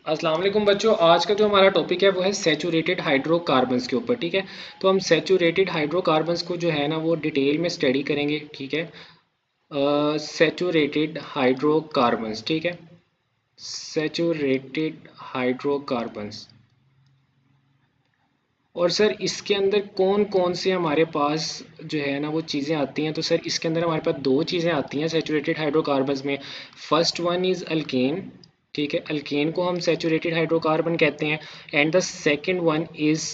अस्सलाम वालेकुम बच्चों। आज का जो हमारा टॉपिक है वो है सैचुरेटेड हाइड्रोकार्बन्स के ऊपर। ठीक है, तो हम सैचुरेटेड हाइड्रोकार्बन्स को जो है ना वो डिटेल में स्टडी करेंगे। ठीक है, सैचुरेटेड हाइड्रोकार्बन्स। ठीक है, सैचुरेटेड हाइड्रोकार्बन्स। और सर इसके अंदर कौन कौन से हमारे पास जो है ना वो चीज़ें आती हैं। तो सर इसके अंदर हमारे पास दो चीज़ें आती हैं सैचुरेटेड हाइड्रोकार्बन्स में। First one is alkane. ठीक है, अल्केन को हम सैचुरेटेड हाइड्रोकार्बन कहते हैं। And the second one is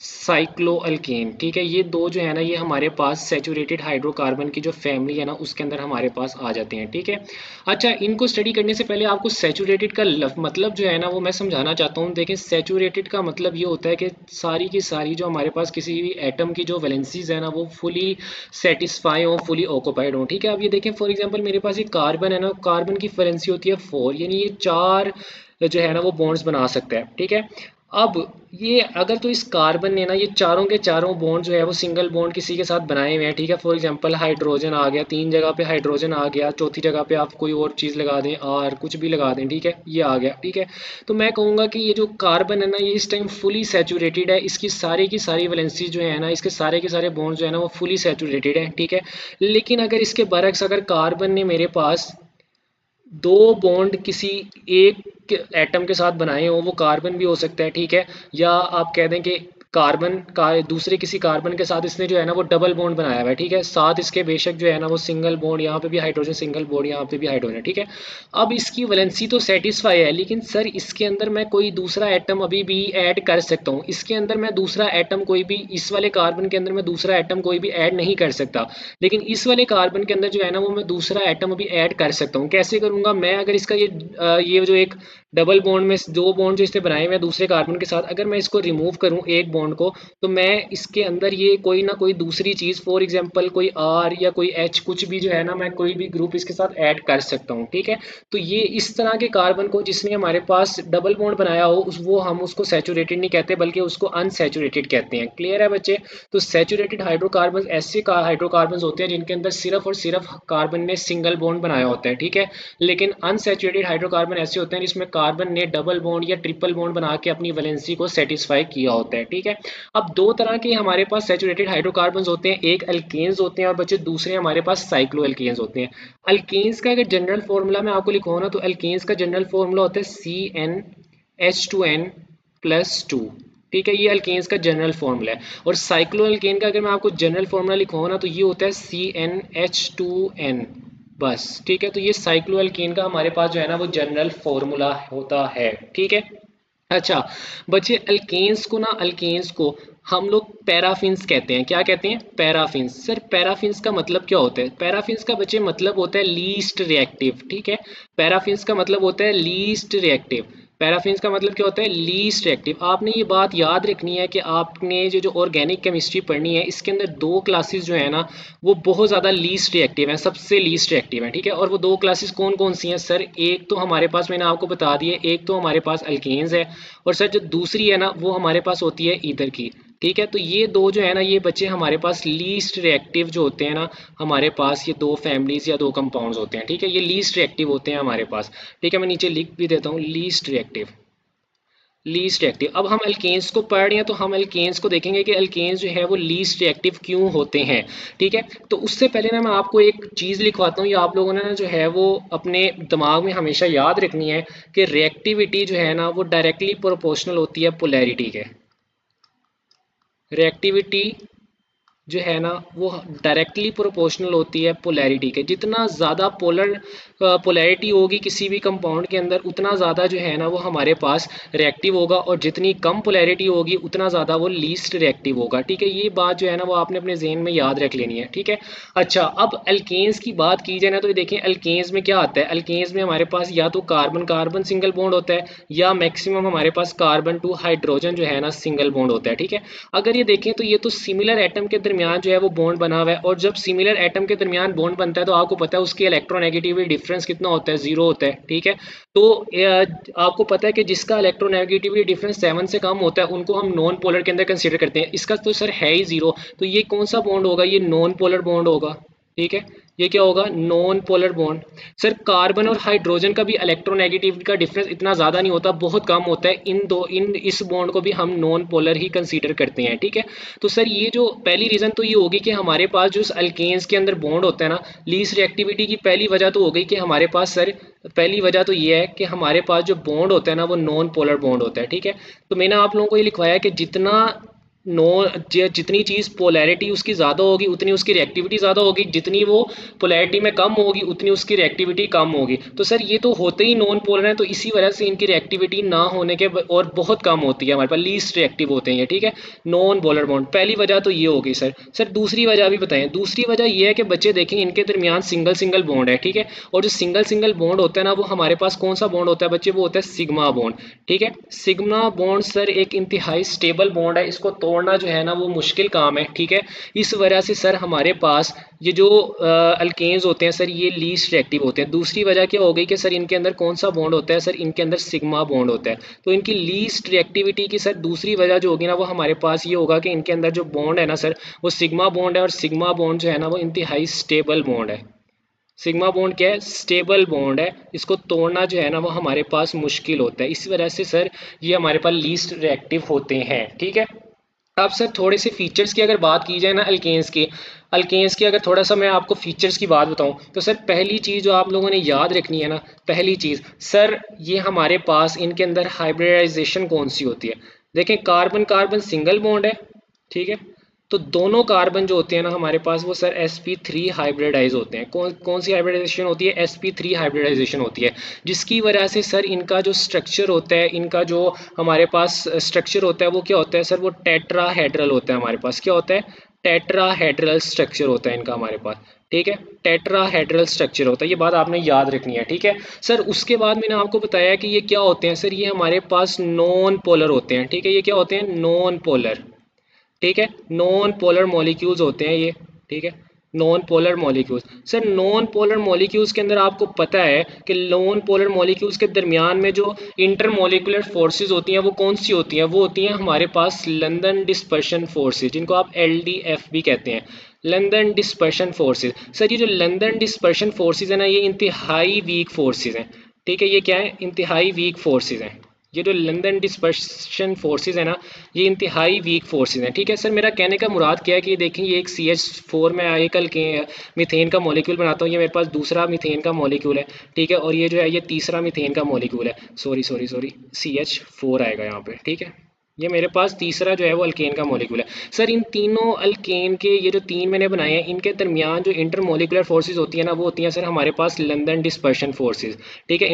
cyclo alkane. ठीक है, ये दो जो है ना ये हमारे पास सैचुरेटेड हाइड्रोकार्बन की जो फैमिली है ना उसके अंदर हमारे पास आ जाते हैं। ठीक है, अच्छा इनको स्टडी करने से पहले आपको सैचुरेटेड का मतलब जो है ना वो मैं समझाना चाहता हूँ। देखें, सैचुरेटेड का मतलब ये होता है कि सारी की सारी जो हमारे पास किसी भी एटम की जो वैलेंसीज है ना वो फुली सेटिस्फाई हो, फुली ऑक्यूपाइड हो। ठीक है, अब ये देखें फॉर एग्जांपल मेरे पास एक कार्बन है ना, कार्बन की वैलेंसी होती है 4, यानी ये चार जो है ना वो बॉन्ड्स बना सकता है। ठीक है, अब ये अगर तो इस कार्बन ने ना ये चारों के चारों बॉन्ड जो है वो सिंगल बॉन्ड किसी के साथ बनाए हुए हैं। ठीक है, फॉर एग्जांपल हाइड्रोजन आ गया, तीन जगह पे हाइड्रोजन आ गया, चौथी जगह पे आप कोई और चीज़ लगा दें, आर कुछ भी लगा दें। ठीक है, ये आ गया। ठीक है, तो मैं कहूँगा कि ये जो कार्बन है ना ये इस टाइम फुली सैचुरेटेड है। इसकी सारी की सारी वैलेंसी जो है ना, इसके सारे के सारे बॉन्ड जो है ना वो फुली सैचुरेटेड है। ठीक है, लेकिन अगर इसके बरक्स अगर कार्बन ने मेरे पास दो बॉन्ड किसी एक एटम के साथ बनाए हो, वो कार्बन भी हो सकता है। ठीक है, या आप कह दें कि कार्बन का दूसरे किसी कार्बन के साथ इसने जो है ना वो डबल बॉन्ड बनाया हुआ है। ठीक है, साथ इसके बेशक जो है ना वो सिंगल बॉन्ड, यहाँ पे भी हाइड्रोजन सिंगल बॉन्ड, यहाँ पे भी हाइड्रोजन। ठीक है, अब इसकी वैलेंसी तो सेटिस्फाई है, लेकिन सर इसके अंदर मैं कोई दूसरा एटम अभी भी ऐड कर सकता हूँ। इसके अंदर मैं दूसरा एटम कोई भी, इस वाले कार्बन के अंदर मैं दूसरा एटम कोई भी ऐड नहीं कर सकता, लेकिन इस वाले कार्बन के अंदर जो है ना वो मैं दूसरा एटम अभी ऐड कर सकता हूँ। कैसे करूँगा मैं? अगर इसका ये जो एक डबल बॉन्ड में दो बॉन्ड जो इसने बनाए हुए हैं दूसरे कार्बन के साथ, अगर मैं इसको रिमूव करूँ एक बॉन्ड को, तो मैं इसके अंदर ये कोई ना कोई दूसरी चीज़, फॉर एग्जांपल कोई आर या कोई एच कुछ भी जो है ना मैं कोई भी ग्रुप इसके साथ ऐड कर सकता हूँ। ठीक है, तो ये इस तरह के कार्बन को जिसने हमारे पास डबल बॉन्ड बनाया हो वो हम उसको सैचुरेटेड नहीं कहते बल्कि उसको अनसैचुरेटेड कहते हैं। क्लियर है बच्चे? तो सैचुरेटेड हाइड्रोकार्बन ऐसे हाइड्रोकार्बन होते हैं जिनके अंदर सिर्फ और सिर्फ कार्बन ने सिंगल बॉन्ड बनाया होता है। ठीक है, लेकिन अनसैचुरेटेड हाइड्रोकार्बन ऐसे होते हैं जिसमें कार्बन ने डबल बॉन्ड या ट्रिपल बॉन्ड बना के अपनी वैलेंसी को सेटिस्फाई किया होता है। ठीक है, अब दो तरह के हमारे पास सैचुरेटेड हाइड्रोकार्बन होते हैं, एक अल्केन्स होते हैं और बच्चे दूसरे हमारे पास साइक्लो अल्केन्स होते हैं। अल्केन्स का अगर जनरल फॉर्मूला मैं आपको लिखवाऊँ ना, तो अल्केन्स का जनरल फॉर्मूला होता है CnH2n+2। ठीक है, ये अल्केन्स का जनरल फॉर्मूला है। और साइक्लो अल्केन का अगर मैं आपको जनरल फॉर्मूला लिखवाऊँ ना, तो ये होता है CnH2n बस। ठीक है, तो ये साइक्लो अल्केन का हमारे पास जो है ना वो जनरल फॉर्मूला होता है। ठीक है, अच्छा बच्चे अल्केन्स को ना, अल्केन्स को हम लोग पैराफिन्स कहते हैं। क्या कहते हैं? पैराफिन्स। सर पैराफिन्स का मतलब क्या होता है? पैराफिन्स का बच्चे मतलब होता है लीस्ट रिएक्टिव। ठीक है, पैराफिन्स का मतलब होता है लीस्ट रिएक्टिव। पैराफिन्स का मतलब क्या होता है? Least reactive. आपने ये बात याद रखनी है कि आपने जो जो ऑर्गेनिक केमिस्ट्री पढ़नी है इसके अंदर दो क्लासेस जो है ना वो बहुत ज़्यादा लीस्ट रिएक्टिव हैं, सबसे लीस्ट रिएक्टिव हैं। ठीक है, और वो दो क्लासेस कौन कौन सी हैं सर? एक तो हमारे पास मैंने आपको बता दी है, एक तो हमारे पास अल्केन्स है, और सर जो दूसरी है ना वो हमारे पास होती है ईथर की। ठीक है, तो ये दो जो है ना ये बच्चे हमारे पास लीस्ट रिएक्टिव जो होते हैं ना, हमारे पास ये दो फैमिलीज या दो कंपाउंड्स होते हैं। ठीक है, ये लीस्ट रिएक्टिव होते हैं हमारे पास। ठीक है, मैं नीचे लिख भी देता हूँ लीस्ट रिएक्टिव। Least reactive. अब हम अल्केन्स को पढ़ रहे हैं तो हम अल्केन्स को देखेंगे कि अल्केन्स जो है वो लीस्ट रिएक्टिव क्यों होते हैं। ठीक है, तो उससे पहले ना मैं आपको एक चीज़ लिखवाता हूँ, ये आप लोगों ने ना जो है वो अपने दिमाग में हमेशा याद रखनी है कि रिएक्टिविटी जो है ना वो डायरेक्टली प्रोपोर्शनल होती है पोलैरिटी के। रिएक्टिविटी जो है ना वो डायरेक्टली प्रोपोर्शनल होती है पोलैरिटी के। जितना ज़्यादा पोलैरिटी होगी किसी भी कंपाउंड के अंदर उतना ज़्यादा जो है ना वो हमारे पास रिएक्टिव होगा, और जितनी कम पोलैरिटी होगी उतना ज़्यादा वो लीस्ट रिएक्टिव होगा। ठीक है, ये बात जो है ना वो आपने अपने जहन में याद रख लेनी है। ठीक है, अच्छा अब अल्केन्स की बात की जाए ना तो ये देखें अल्केन्स में क्या आता है। अल्केन्स में हमारे पास या तो कार्बन कार्बन सिंगल बॉन्ड होता है या मैक्सिमम हमारे पास कार्बन टू हाइड्रोजन जो है ना सिंगल बॉन्ड होता है। ठीक है, अगर ये देखें तो ये तो सिमिलर एटम के दरमियान जो है वो बॉन्ड बना हुआ है, और जब सिमिलर एटम के दरमियान बॉन्ड बनता है तो आपको पता है उसकी इलेक्ट्रोनेगेटिविटी डिफरेंस कितना होता है? जीरो होता है। ठीक है, तो आपको पता है कि जिसका इलेक्ट्रोनेगेटिविटी डिफरेंस 7 से कम होता है उनको हम नॉन पोलर के अंदर कंसीडर करते हैं। इसका तो सर है ही जीरो, तो ये कौन सा बॉन्ड होगा? ये नॉन पोलर बॉन्ड होगा। ठीक है, ये क्या होगा, non polar bond. Sir carbon और हाइड्रोजन का भी इलेक्ट्रोनेगेटिविटी का डिफरेंस इतना ज़्यादा नहीं होता, बहुत कम होता है। इस बॉन्ड को भी हम नॉन पोलर ही कंसीडर करते हैं, ठीक है। तो सर ये जो पहली रीज़न तो ये होगी कि हमारे पास जो अल्केन्स के अंदर बॉन्ड होता है ना, लीस्ट रिएक्टिविटी की पहली वजह तो हो गई कि हमारे पास सर, पहली वजह तो ये है कि हमारे पास जो बॉन्ड होता है ना वो नॉन पोलर बॉन्ड होता है, ठीक है। तो मैंने आप लोगों को ये लिखवाया है कि जितना नो जितनी चीज़ पोलैरिटी उसकी ज़्यादा होगी उतनी उसकी रिएक्टिविटी ज़्यादा होगी, जितनी वो पोलैरिटी में कम होगी उतनी उसकी रिएक्टिविटी कम होगी। तो सर ये तो होते ही नॉन पोलर हैं, तो इसी वजह से इनकी रिएक्टिविटी ना होने के और बहुत कम होती है, हमारे पास लीस्ट रिएक्टिव होते हैं ये, ठीक है। नॉन पोलर बॉन्ड पहली वजह तो ये होगी सर। सर दूसरी वजह भी बताएं। दूसरी वजह ये है कि बच्चे देखें इनके दरमियान सिंगल सिंगल बॉन्ड है, ठीक है। और जो सिंगल सिंगल बॉन्ड होता है ना, वो हमारे पास कौन सा बॉन्ड होता है बच्चे, वो होता है सिग्मा बॉन्ड, ठीक है। सिग्मा बॉन्ड सर एक इंतहाई स्टेबल बॉन्ड है, इसको तोड़ना जो है ना वो मुश्किल काम है, ठीक है। इस वजह से सर हमारे पास ये जो अल्केन्स होते हैं सर ये लीस्ट रिएक्टिव होते हैं। दूसरी वजह क्या हो गई कि सर इनके अंदर कौन सा बॉन्ड होता है, सर इनके अंदर सिग्मा बॉन्ड होता है। तो इनकी लीस्ट रिएक्टिविटी की सर दूसरी वजह जो होगी ना वो हमारे पास ये होगा कि इनके अंदर जो बॉन्ड है ना सर वो सिग्मा बॉन्ड है, और सिग्मा बॉन्ड जो है ना वो इंतहाई स्टेबल बॉन्ड है। सिग्मा बॉन्ड क्या है, स्टेबल बॉन्ड है, इसको तोड़ना जो है ना वो हमारे पास मुश्किल होता है। इस वजह से सर ये हमारे पास लीस्ट रिएक्टिव होते हैं, ठीक है। अब सर थोड़े से फीचर्स की अगर बात की जाए ना अल्केन्स की अगर थोड़ा सा मैं आपको फीचर्स की बात बताऊं तो सर पहली चीज़ जो आप लोगों ने याद रखनी है ना, पहली चीज़ सर ये हमारे पास इनके अंदर हाइब्रिडाइजेशन कौन सी होती है। देखें कार्बन कार्बन सिंगल बॉन्ड है, ठीक है। तो दोनों कार्बन जो होते हैं ना हमारे पास वो सर sp3 हाइब्रिडाइज होते हैं। कौन कौन सी हाइब्रिडाइजेशन होती है, sp3 हाइब्रिडाइजेशन होती है, जिसकी वजह से सर इनका जो स्ट्रक्चर होता है, इनका जो हमारे पास स्ट्रक्चर होता है वो क्या होता है सर, वो टेट्राहेड्रल होता है। हमारे पास क्या होता है, टेट्राहेड्रल स्ट्रक्चर होता है इनका हमारे पास, ठीक है। टेट्राहेड्रल स्ट्रक्चर होता है, ये बात आपने याद रखनी है, ठीक है। सर उसके बाद मैंने आपको बताया कि ये क्या होते हैं सर, ये हमारे पास नॉन पोलर होते हैं, ठीक है। ये क्या होते हैं, नॉन पोलर, ठीक है। नॉन पोलर मॉलिक्यूल्स होते हैं ये, ठीक है। Non polar molecules, sir non polar molecules के अंदर आपको पता है कि नॉन पोलर मॉलिक्यूल्स के दरमियान में जो इंटरमोलिकुलर फोर्सेस होती हैं वो कौन सी होती हैं, वो होती हैं हमारे पास लंदन डिस्पर्शन फोर्सेस, जिनको आप LDF भी कहते हैं, लंदन डिस्पर्शन फोर्सेस। सर ये जो लंदन डिस्पर्शन फोर्सेस है ना ये इंतहाई वीक फोर्सेस हैं, ठीक है। ये क्या है, इंतहाई वीक फोर्सेस हैं। ये जो लंदन डिस्पर्शन फोर्सेस है ना ये इंतहाई वीक फोर्सेस हैं, ठीक है। सर मेरा कहने का मुराद क्या है कि देखें ये एक CH4 में एक मीथेन का मॉलिक्यूल बनाता हूँ, ये मेरे पास दूसरा मीथेन का मॉलिक्यूल है, ठीक है। और ये जो है ये तीसरा मीथेन का मॉलिक्यूल है, सॉरी CH4 आएगा यहाँ पे, ठीक है। ये मेरे पास तीसरा जो है वो अल्केन का मॉलिक्यूल है। सर इन तीनों अल्केन के ये जो तीन मैंने बनाए हैं इनके दरमियान जो इंटरमोलिकुलर फोर्सेज होती है ना वो होती हैं सर हमारे पास लंदन डिस्पर्शन फोर्सेज, ठीक है।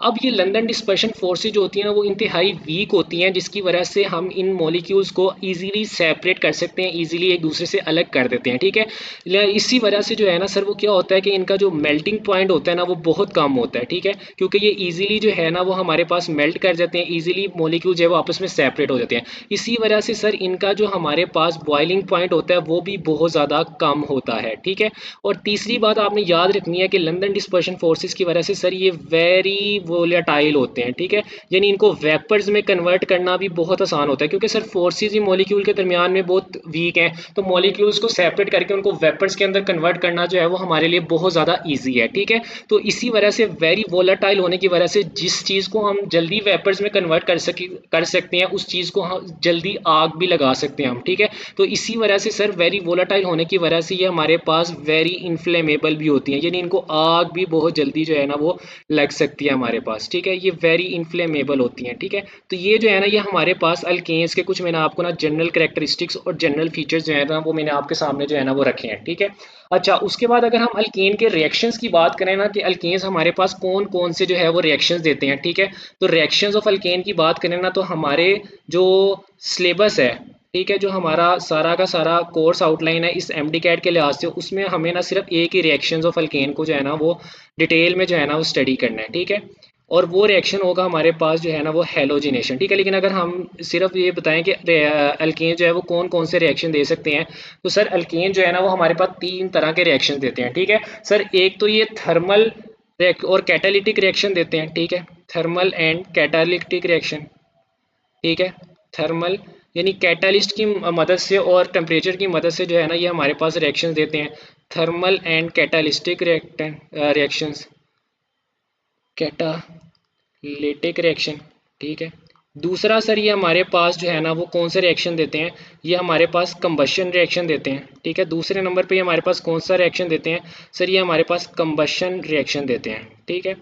अब ये लंदन डिस्पर्शन फोर्सेज जो होती हैं ना वो इंतहाई वीक होती हैं, जिसकी वजह से हम इन मॉलिक्यूल्स को ईजिली सेपरेट कर सकते हैं, ईजिली एक दूसरे से अलग कर देते हैं, ठीक है। इसी वजह से जो है ना सर वो क्या होता है कि इनका जो मेल्टिंग पॉइंट होता है ना वो बहुत कम होता है, ठीक है। क्योंकि ये ईजिली जो है ना वो हमारे पास मेल्ट कर जाते हैं, ईजिली मॉलिक्यूल जो है वो आपस में सेपरेट हो जाते हैं। इसी वजह से सर इनका जो हमारे पास बॉइलिंग पॉइंट होता है वो भी बहुत ज़्यादा कम होता है, ठीक है। और तीसरी बात आपने याद रखनी है कि लंदन डिस्पर्शन फोर्सेस की वजह से सर ये वेरी वोलेटाइल होते हैं, ठीक है। यानी इनको वेपर्स में कन्वर्ट करना भी बहुत आसान होता है, क्योंकि सर फोर्सेस ही मॉलिक्यूल के दरमियान में बहुत वीक हैं, तो मॉलिक्यूल्स को सेपरेट करके उनको वेपर्स के अंदर कन्वर्ट करना जो है वो हमारे लिए बहुत ज़्यादा ईजी है, ठीक है। तो इसी वजह से वेरी वोलेटाइल होने की वजह से जिस चीज़ को हम जल्दी वेपर्स में कन्वर्ट कर सकते हैं उस चीज़ को हम जल्दी आग भी लगा सकते हैं हम, ठीक है। तो इसी वजह से सर वेरी वोलेटाइल होने की वजह से ये हमारे पास वेरी इन्फ्लेमेबल भी होती हैं, यानी इनको आग भी बहुत जल्दी जो है ना वो लग सकती है हमारे पास, ठीक है। ये वेरी इन्फ्लेमेबल होती हैं, ठीक है। तो ये जो है ना ये हमारे पास अल्केन्स के कुछ मैंने आपको ना जनरल कैरेक्टरिस्टिक्स और जनरल फीचर्स जो है ना वो मैंने आपके सामने जो है ना वो रखे हैं, ठीक है। अच्छा उसके बाद अगर हम अल्केन के रिएक्शंस की बात करें ना कि अल्केन्स हमारे पास कौन कौन से जो है वो रिएक्शंस देते हैं, ठीक है। तो रिएक्शंस ऑफ अल्केन की बात करें ना तो हमारे जो सिलेबस है, ठीक है, जो हमारा सारा का सारा कोर्स आउटलाइन है इस MD CAT के लिहाज से उसमें हमें ना सिर्फ एक ही रिएक्शंस ऑफ अल्केन को जो है ना वो डिटेल में जो है ना वो स्टडी करना है, ठीक है। और वो रिएक्शन होगा हमारे पास जो है ना वो हेलोजिनेशन, ठीक है। लेकिन अगर हम सिर्फ ये बताएं कि अल्केन जो है वो कौन कौन से रिएक्शन दे सकते हैं तो सर अल्केन जो है ना वो हमारे पास तीन तरह के रिएक्शन देते हैं, ठीक है। सर एक तो ये थर्मल और कैटालिटिक रिएक्शन देते हैं, ठीक है। थर्मल एंड कैटालिटिक रिएक्शन, ठीक है। थर्मल यानी कैटालिस्ट की मदद से और टेम्परेचर की मदद से जो है ना ये हमारे पास रिएक्शन देते हैं। Thermal and catalytic reactions, catalytic reaction, ठीक है। दूसरा सर ये हमारे पास जो है ना वो कौन सा रिएक्शन देते हैं, ये हमारे पास कंबशन रिएक्शन देते हैं, ठीक है। दूसरे नंबर पे ये हमारे पास कौन सा रिएक्शन देते हैं सर, ये हमारे पास कंबशन रिएक्शन देते हैं, ठीक है।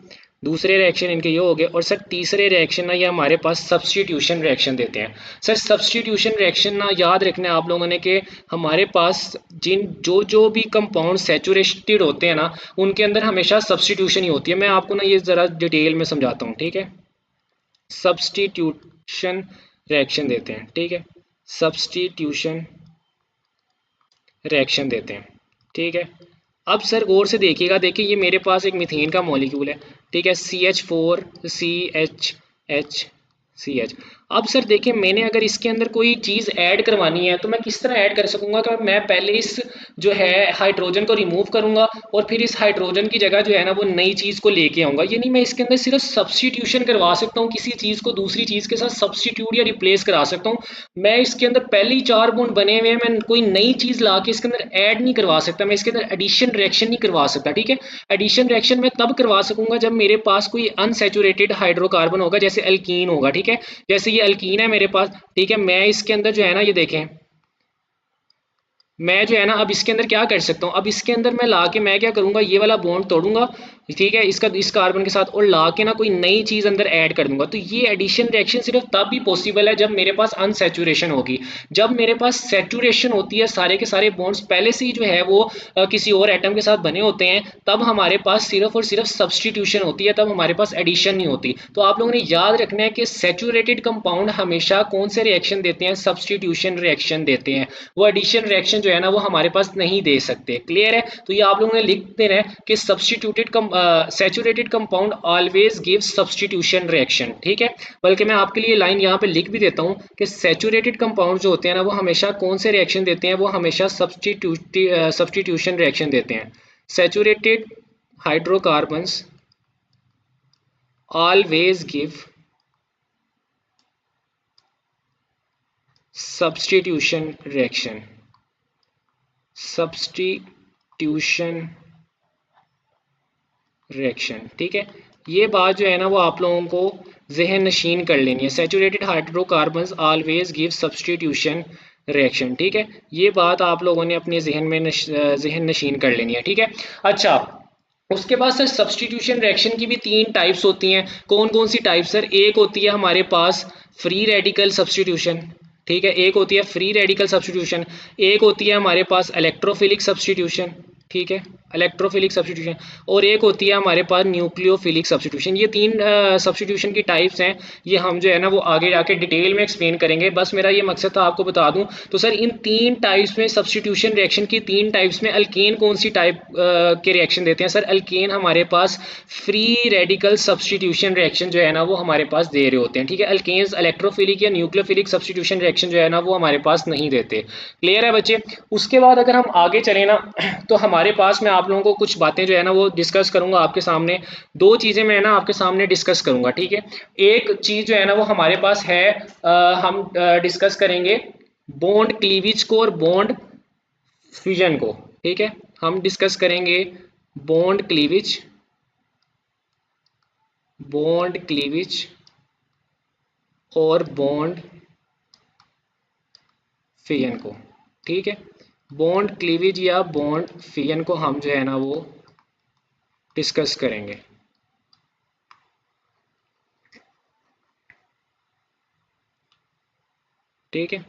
दूसरे रिएक्शन इनके ये हो गए। और सर तीसरे रिएक्शन ना ये हमारे पास सब्स्टिट्यूशन रिएक्शन देते हैं। सर सब्स्टिट्यूशन रिएक्शन ना याद रखना है आप लोगों ने कि हमारे पास जिन जो जो भी कंपाउंड सैचुरेटेड होते हैं ना उनके अंदर हमेशा सब्स्टिट्यूशन ही होती है। मैं आपको ना ये ज़रा डिटेल में समझाता हूँ, ठीक है। सब्स्टिट्यूशन रिएक्शन देते हैं, ठीक है। सब्स्टिट्यूशन रिएक्शन देते हैं, ठीक है। अब सर गौर से देखिएगा, देखिए ये मेरे पास एक मीथेन का मॉलिक्यूल है, ठीक है, CH4CH अब सर देखिए मैंने अगर इसके अंदर कोई चीज़ ऐड करवानी है तो मैं किस तरह ऐड कर सकूंगा कि मैं पहले इस जो है हाइड्रोजन को रिमूव करूंगा और फिर इस हाइड्रोजन की जगह जो है ना वो नई चीज़ को लेके आऊंगा। ये नहीं, मैं इसके अंदर सिर्फ सब्स्टिट्यूशन करवा सकता हूँ, किसी चीज़ को दूसरी चीज़ के साथ सब्स्टिट्यूट या रिप्लेस करा सकता हूँ। मैं इसके अंदर पहले ही 4 बॉन्ड बने हुए हैं, मैं कोई नई चीज़ ला के इसके अंदर ऐड नहीं करवा सकता, मैं इसके अंदर एडिशन रिएक्शन नहीं करवा सकता, ठीक है। एडिशन रिएक्शन मैं तब करवा सकूंगा जब मेरे पास कोई अनसैचुरेटेड हाइड्रोकार्बन होगा, जैसे अल्कीन होगा, ठीक है। जैसे ये अल्कीन है मेरे पास, ठीक है। मैं इसके अंदर जो है ना ये देखें, मैं जो है ना अब इसके अंदर क्या कर सकता हूँ, अब इसके अंदर मैं ला के मैं क्या करूंगा, ये वाला बॉन्ड तोड़ूंगा, ठीक है, इसका इस कार्बन के साथ, और ला के ना कोई नई चीज़ अंदर ऐड कर दूंगा। तो ये एडिशन रिएक्शन सिर्फ तब भी पॉसिबल है जब मेरे पास अनसैचुरेशन होगी। जब मेरे पास सैचुरेशन होती है, सारे के सारे बॉन्ड्स पहले से ही जो है वो किसी और एटम के साथ बने होते हैं, तब हमारे पास सिर्फ और सिर्फ सब्सटीट्यूशन होती है, तब हमारे पास एडिशन नहीं होती। तो आप लोगों ने याद रखना है कि सैचुरेटेड कंपाउंड हमेशा कौन से रिएक्शन देते हैं, सब्सटीट्यूशन रिएक्शन देते हैं। वो एडिशन रिएक्शन जो है ना वो हमारे पास नहीं दे सकते। क्लियर है? तो ये आप लोगों ने लिख देना है कि substituted saturated compound always give substitution reaction, ठीक है। बल्कि मैं आपके लिए लाइन यहाँ पे लिख भी देता हूँ कि सैचुरेटेड कंपाउंड जो होते हैं ना वो हमेशा कौन से रिएक्शन देते हैं, वो हमेशा सब्सटीट्यूशन रिएक्शन देते हैं। Saturated hydrocarbons always give substitution reaction, substitution reaction, ठीक है। ये बात जो है ना वो आप लोगों को जहन नशीन कर लेनी है। Saturated hydrocarbons always give substitution reaction, ठीक है। ये बात आप लोगों ने अपने जहन में जहन नशीन कर लेनी है, ठीक है। अच्छा, उसके बाद सर सब्सटीट्यूशन रिएक्शन की भी 3 टाइप्स होती हैं। कौन कौन सी टाइप सर? एक होती है हमारे पास फ्री रेडिकल सब्सटीट्यूशन, ठीक है, एक होती है फ्री रेडिकल सब्सटीट्यूशन, एक होती है हमारे पास इलेक्ट्रोफिलिक सब्सटीट्यूशन, ठीक है, इलेक्ट्रोफिलिक सब्सटीट्यूशन, और एक होती है हमारे पास न्यूक्लियोफिलिक सब्सटीट्यूशन। ये 3 सब्सटीट्यूशन की टाइप्स हैं। ये हम जो है ना वो आगे जाके डिटेल में एक्सप्लेन करेंगे, बस मेरा ये मकसद था आपको बता दूं। तो सर इन 3 टाइप्स में, सब्सटीट्यूशन रिएक्शन की 3 टाइप्स में अल्केन कौन सी टाइप के रिएक्शन देते हैं सर? अल्केन हमारे पास फ्री रेडिकल सब्सटीट्यूशन रिएक्शन जो है ना वो हमारे पास दे रहे होते हैं, ठीक है। अल्केन्स इलेक्ट्रोफिलिक या न्यूक्लियोफिलिक सब्सटीट्यूशन रिएक्शन जो है ना वो हमारे पास नहीं देते। क्लियर है बच्चे? उसके बाद अगर हम आगे चले ना तो हमारे पास, मैं आप लोगों को कुछ बातें जो है ना वो डिस्कस करूंगा आपके सामने। 2 चीजें मैं ना आपके सामने डिस्कस करूंगा, ठीक है। एक चीज जो है ना वो हमारे पास है, हम डिस्कस करेंगे बॉन्ड क्लीवेज को और बॉन्ड फ्यूजन को, ठीक है। हम डिस्कस करेंगे बॉन्ड क्लीवेज, बॉन्ड क्लीवेज और बॉन्ड फिजन को, ठीक है। बॉन्ड क्लीवेज या बॉन्ड फिजन को हम जो है ना वो डिस्कस करेंगे, ठीक है।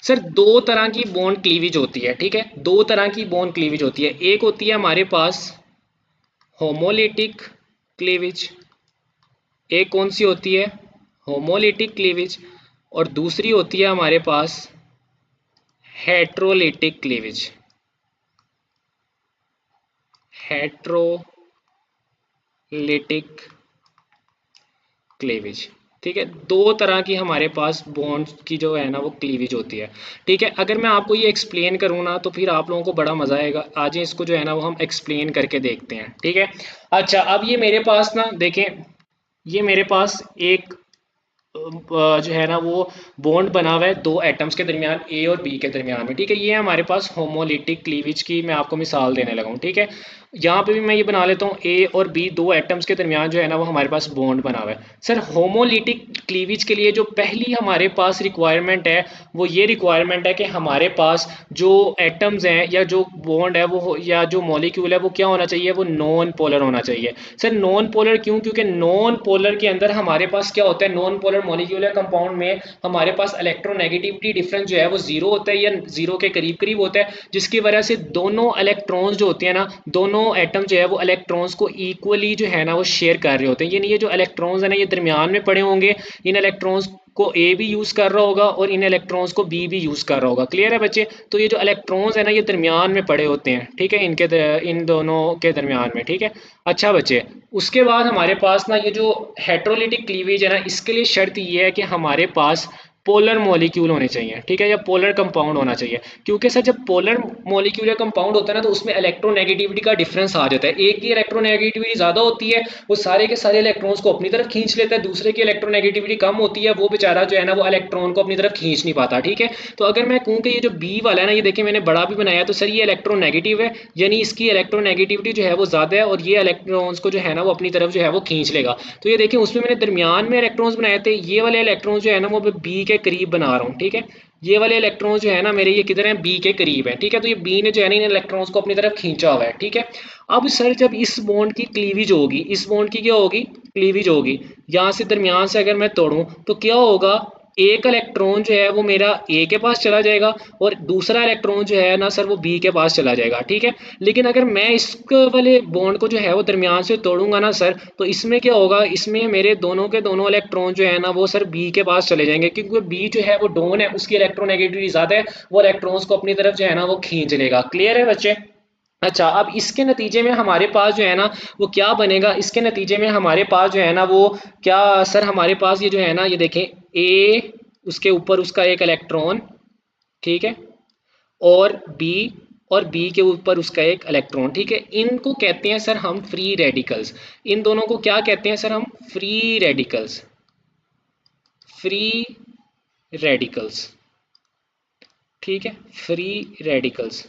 सर 2 तरह की बॉन्ड क्लीवेज होती है, ठीक है, 2 तरह की बॉन्ड क्लीवेज होती है। एक होती है हमारे पास होमोलिटिक क्लीवेज, एक कौन सी होती है? होमोलिटिक क्लीवेज, और दूसरी होती है हमारे पास हेट्रोलिटिक क्लीवेज, हेट्रोलिटिक क्लीवेज, ठीक है। 2 तरह की हमारे पास बॉन्ड की जो है ना वो क्लीवेज होती है, ठीक है। अगर मैं आपको ये एक्सप्लेन करूँ ना तो फिर आप लोगों को बड़ा मजा आएगा। आज इसको जो है ना वो हम एक्सप्लेन करके देखते हैं, ठीक है। अच्छा, अब ये मेरे पास ना देखें, ये मेरे पास एक जो है ना वो बॉन्ड बना हुआ है दो एटम्स के दरमियान, ए और बी के दरमियान में, ठीक है। ये है हमारे पास होमोलिटिक क्लीवेज की मैं आपको मिसाल देने लगा हूँ, ठीक है। यहाँ पे भी मैं ये बना लेता हूँ ए और बी दो एटम्स के दरमियान जो है ना वो हमारे पास बॉन्ड बना हुआ है। सर होमोलिटिक क्लीवेज के लिए जो पहली हमारे पास रिक्वायरमेंट है वो ये रिक्वायरमेंट है कि हमारे पास जो एटम्स हैं या जो बॉन्ड है वो या जो मॉलिक्यूल है वो क्या होना चाहिए, वो नॉन पोलर होना चाहिए। सर नॉन पोलर क्यों? क्योंकि नॉन पोलर के अंदर हमारे पास क्या होता है, नॉन पोलर मॉलिक्यूलर कंपाउंड में हमारे पास इलेक्ट्रोनेगेटिविटी डिफरेंस जो है वो जीरो होता है या जीरो के करीब करीब होता है, जिसकी वजह से दोनों इलेक्ट्रॉन्स जो होते हैं ना, दोनों एटम जो है वो इलेक्ट्रॉन्स को इक्वली जो है ना वो शेयर कर रहे होते हैं। ये जो इलेक्ट्रॉन्स है ना ये दरमियान में पड़े होंगे, इन इलेक्ट्रॉन्स को ए भी यूज कर रहा होगा और इन इलेक्ट्रॉन्स को बी भी यूज कर रहा होगा। क्लियर है बच्चे? तो ये जो इलेक्ट्रॉन्स है ना ये दरमियान में पड़े होते हैं, ठीक है, इन दोनों के दरमियान में, ठीक है। अच्छा बच्चे, उसके बाद हमारे पास ना ये जो हेट्रोलिटिक क्लीवेज है ना इसके लिए शर्त ये है कि हमारे पास पोलर मॉलिक्यूल होने चाहिए, ठीक है, या पोलर कंपाउंड होना चाहिए। क्योंकि सर जब पोलर मॉलिक्यूल या कंपाउंड होता है ना तो उसमें इलेक्ट्रोनेगेटिविटी का डिफरेंस आ जाता है। एक की इलेक्ट्रोनेगेटिविटी ज्यादा होती है, वो सारे के सारे इलेक्ट्रॉन्स को अपनी तरफ खींच लेता है, दूसरे की इलेक्ट्रोनेगेटिविटी कम होती है, वो बेचारा जो है ना वो इलेक्ट्रॉन को अपनी तरफ खींच नहीं पाता, ठीक है। तो अगर मैं कहूँ कि ये जो बी वाला है ना, ये देखिए मैंने बड़ा भी बनाया, तो सर ये इलेक्ट्रोनेगेटिव है, यानी इसकी इलेक्ट्रोनेगेटिविटी जो है वो ज्यादा है और ये इलेक्ट्रॉन्स को जो है ना वो अपनी तरफ जो है वो खींच लेगा। तो ये देखिए उसमें मैंने दरमियान में इलेक्ट्रॉन्स बनाए थे, ये वाले इलेक्ट्रॉन्स जो है ना वो बी के करीब बना रहा हूँ, ठीक है। ये वाले इलेक्ट्रॉन्स जो है ना मेरे ये किधर हैं, बी के करीब है, ठीक है। तो ये बी ने जो है ना इन इलेक्ट्रॉन्स को अपनी तरफ खींचा हुआ है, ठीक है। अब सर जब इस बॉन्ड की क्लीवेज होगी, इस बॉन्ड की क्या होगी, क्लीवेज होगी, यहाँ से दरमियान से अगर मैं तोड़ूं तो क्या होगा, एक इलेक्ट्रॉन जो है वो मेरा ए के पास चला जाएगा और दूसरा इलेक्ट्रॉन जो है ना सर वो बी के पास चला जाएगा, ठीक है। लेकिन अगर मैं इस वाले बॉन्ड को जो है वो दरमियान से तोड़ूंगा ना सर, तो इसमें क्या होगा, इसमें मेरे दोनों के दोनों इलेक्ट्रॉन जो है ना वो सर बी के पास चले जाएंगे, क्योंकि बी जो है वो डोन है, उसकी इलेक्ट्रोनेगेटिविटी ज्यादा है, वो इलेक्ट्रॉन्स को अपनी तरफ जो है ना वो खींच लेगा। क्लियर है बच्चे? अच्छा, अब इसके नतीजे में हमारे पास जो है ना वो क्या बनेगा, इसके नतीजे में हमारे पास जो है ना वो क्या, सर हमारे पास ये जो है ना ये देखें, ए उसके ऊपर उसका एक इलेक्ट्रॉन, ठीक है, और बी, और बी के ऊपर उसका एक इलेक्ट्रॉन, ठीक है। इनको कहते हैं सर हम फ्री रेडिकल्स। इन दोनों को क्या कहते हैं सर हम, फ्री रेडिकल्स, फ्री रेडिकल्स, ठीक है, फ्री रेडिकल्स।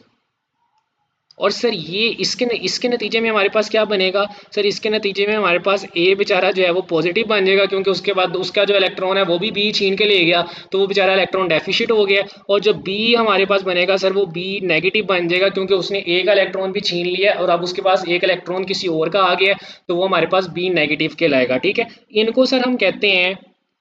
और सर ये इसके नतीजे में हमारे पास क्या बनेगा, सर इसके नतीजे में हमारे पास ए बेचारा जो है वो पॉजिटिव बन जाएगा, क्योंकि उसके बाद उसका जो इलेक्ट्रॉन है वो भी बी छीन के ले गया, तो वो बेचारा इलेक्ट्रॉन डेफिशिट हो गया। और जो बी हमारे पास बनेगा सर वो बी नेगेटिव बन जाएगा, क्योंकि उसने ए का इलेक्ट्रॉन भी छीन लिया और अब उसके पास एक इलेक्ट्रॉन किसी और का आ गया, तो वो हमारे पास बी नेगेटिव के लाएगा, ठीक है। इनको सर हम कहते हैं,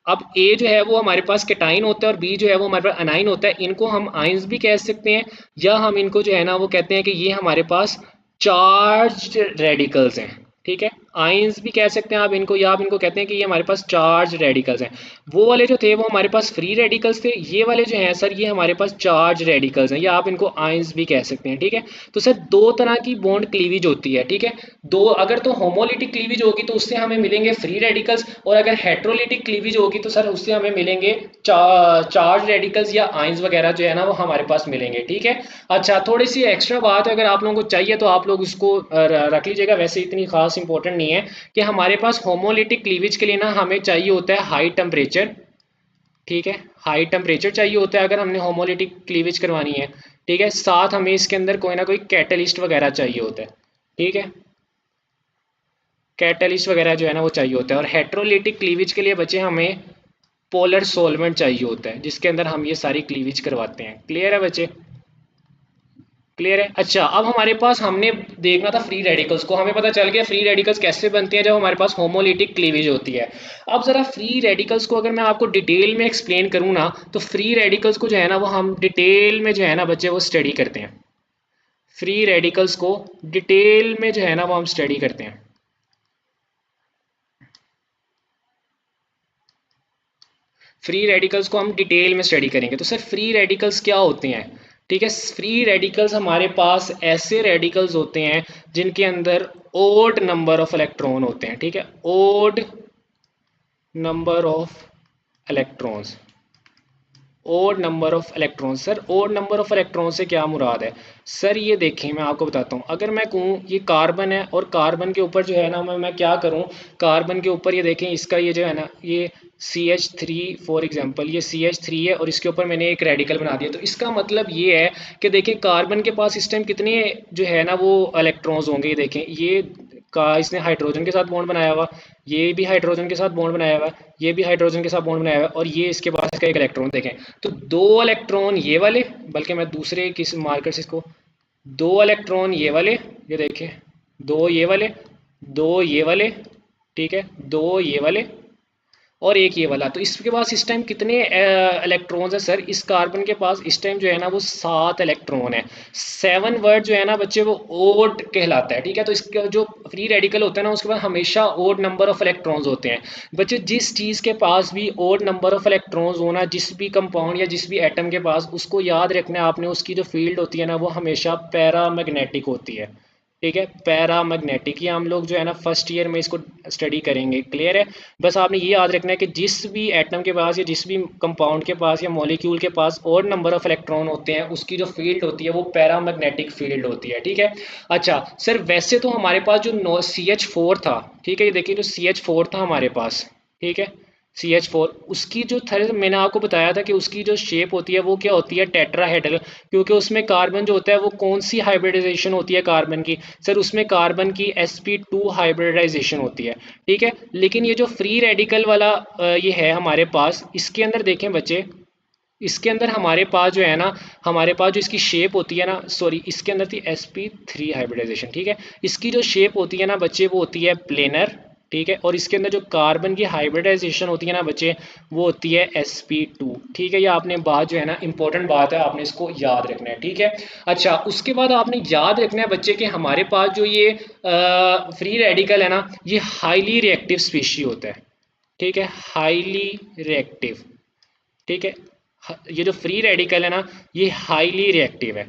अब ए जो है वो हमारे पास केटाइन होता है और बी जो है वो हमारे पास अनाइन होता है, इनको हम आइंस भी कह सकते हैं, या हम इनको जो है ना वो कहते हैं कि ये हमारे पास चार्ज रेडिकल्स हैं, ठीक है। आइंस भी कह सकते हैं आप इनको, या आप इनको कहते हैं कि ये हमारे पास चार्ज रेडिकल्स हैं। वो वाले जो थे वो हमारे पास फ्री रेडिकल्स थे, ये वाले जो हैं सर ये हमारे पास चार्ज रेडिकल्स हैं, या आप इनको आइंस भी कह सकते हैं, ठीक है। तो सर दो तरह की बॉन्ड क्लीवेज होती है, ठीक है। दो, अगर तो होमोलिटिक क्लीवेज होगी तो उससे हमें मिलेंगे फ्री रेडिकल्स, और अगर हेट्रोलिटिक क्लीवेज होगी तो सर उससे हमें मिलेंगे चार्ज रेडिकल्स या आइंस वगैरह जो है ना वो हमारे पास मिलेंगे, ठीक है। अच्छा, थोड़ी सी एक्स्ट्रा बात अगर आप लोगों को चाहिए तो आप लोग इसको रख लीजिएगा, वैसे इतनी खास इंपॉर्टेंट नहीं है, कि हमारे पास होमोलिटिक क्लीवेज के लिए ना हमें चाहिए होता है हाई टेम्परेचर, ठीक है, हाई टेम्परेचर चाहिए होता है अगर हमने होमोलिटिक क्लीवेज करवानी है, ठीक है। साथ हमें इसके अंदर कोई ना कोई कैटलिस्ट वगैरह चाहिए होता है, ठीक है, कैटलिस्ट वगैरह जो है ना वो चाहिए होता है। और हेट्रोलिटिक क्लीवेज के लिए बच्चे हमें पोलर सोलवेंट चाहिए होता है, जिसके अंदर हम ये सारी क्लीवेज करवाते हैं। क्लियर है बच्चे? क्लियर है। अच्छा, अब हमारे पास हमने देखना था फ्री रेडिकल्स को, हमें पता चल गया फ्री रेडिकल्स कैसे बनते हैं जब हमारे पास होमोलिटिक क्लीवेज होती है। अब जरा फ्री रेडिकल्स को अगर मैं आपको डिटेल में एक्सप्लेन करूँ ना, तो फ्री रेडिकल्स को जो है ना वो हम डिटेल में जो है ना बच्चे वो स्टडी करते हैं। फ्री रेडिकल्स को डिटेल में जो है ना वो हम स्टडी करते हैं। फ्री रेडिकल्स को हम डिटेल में स्टडी करेंगे। तो सर फ्री रेडिकल्स क्या होते हैं, ठीक है। फ्री रेडिकल्स हमारे पास ऐसे रेडिकल्स होते हैं जिनके अंदर ओड नंबर ऑफ इलेक्ट्रॉन होते हैं, ठीक है, odd number of electrons, odd number of electron. Sir odd number of electron से क्या मुराद है? सर ये देखें, मैं आपको बताता हूँ। अगर मैं कहूँ ये कार्बन है और कार्बन के ऊपर जो है ना मैं क्या करूँ, कार्बन के ऊपर ये देखें, इसका ये जो है ना ये CH3 फॉर एग्जांपल, ये CH3 है और इसके ऊपर मैंने एक रेडिकल बना दिया। तो इसका मतलब ये है कि देखें कार्बन के पास इस टाइम कितने जो है ना वो इलेक्ट्रॉन्स होंगे। ये देखें, ये का इसने हाइड्रोजन के साथ बॉन्ड बनाया हुआ, ये भी हाइड्रोजन के साथ बॉन्ड बनाया हुआ, ये भी हाइड्रोजन के साथ बॉन्ड बनाया हुआ, और ये इसके पास इसका एक इलेक्ट्रॉन। देखें तो दो इलेक्ट्रॉन ये वाले, बल्कि मैं दूसरे किस मार्कर से इसको, दो इलेक्ट्रॉन ये वाले, ये देखें, दो ये वाले, दो ये वाले, ठीक है, दो ये वाले और एक ये वाला। तो इसके पास इस टाइम कितने इलेक्ट्रॉन्स हैं सर? इस कार्बन के पास इस टाइम जो है ना वो 7 इलेक्ट्रॉन है। 7 वर्ड जो है ना बच्चे वो ओड कहलाता है, ठीक है। तो इसका जो फ्री रेडिकल होता है ना उसके पास हमेशा ओड नंबर ऑफ इलेक्ट्रॉन्स होते हैं। बच्चे जिस चीज़ के पास भी ओड नंबर ऑफ इलेक्ट्रॉन्स होना, जिस भी कंपाउंड या जिस भी एटम के पास, उसको याद रखना है आपने, उसकी जो फील्ड होती है ना वो हमेशा पैरामैग्नेटिक होती है, ठीक है। पैरामैग्नेटिक, ये हम लोग जो है ना फर्स्ट ईयर में इसको स्टडी करेंगे, क्लियर है। बस आपने ये याद रखना है कि जिस भी एटम के पास या जिस भी कंपाउंड के पास या मॉलिक्यूल के पास और नंबर ऑफ इलेक्ट्रॉन होते हैं उसकी जो फील्ड होती है वो पैरामैग्नेटिक फील्ड होती है, ठीक है। अच्छा सर, वैसे तो हमारे पास जो CH4 था, ठीक है, ये देखिए जो CH4 था हमारे पास, ठीक है, CH4, उसकी जो थर्ड मैंने आपको बताया था कि उसकी जो शेप होती है वो क्या होती है, टेट्राहेड्रल, क्योंकि उसमें कार्बन जो होता है वो कौन सी हाइब्रिडाइजेशन होती है कार्बन की? सर उसमें कार्बन की sp2 हाइब्रिडाइजेशन होती है, ठीक है। लेकिन ये जो फ्री रेडिकल वाला ये है हमारे पास, इसके अंदर देखें बच्चे, इसके अंदर हमारे पास जो है ना, हमारे पास जो इसकी शेप होती है ना, सॉरी इसके अंदर थी sp3 हाइब्रिडाइजेशन, ठीक है। इसकी जो शेप होती है ना बच्चे वो होती है प्लेनर, ठीक है। और इसके अंदर जो कार्बन की हाइब्रिडाइजेशन होती है ना बच्चे वो होती है sp2, ठीक है। ये आपने बात जो है ना इंपॉर्टेंट बात है, आपने इसको याद रखना है, ठीक है। अच्छा उसके बाद आपने याद रखना है बच्चे कि हमारे पास जो ये फ्री रेडिकल है ना ये हाईली रिएक्टिव स्पीशी होता है, ठीक है, हाईली रिएक्टिव, ठीक है। ये जो फ्री रेडिकल है ना ये हाईली रिएक्टिव है,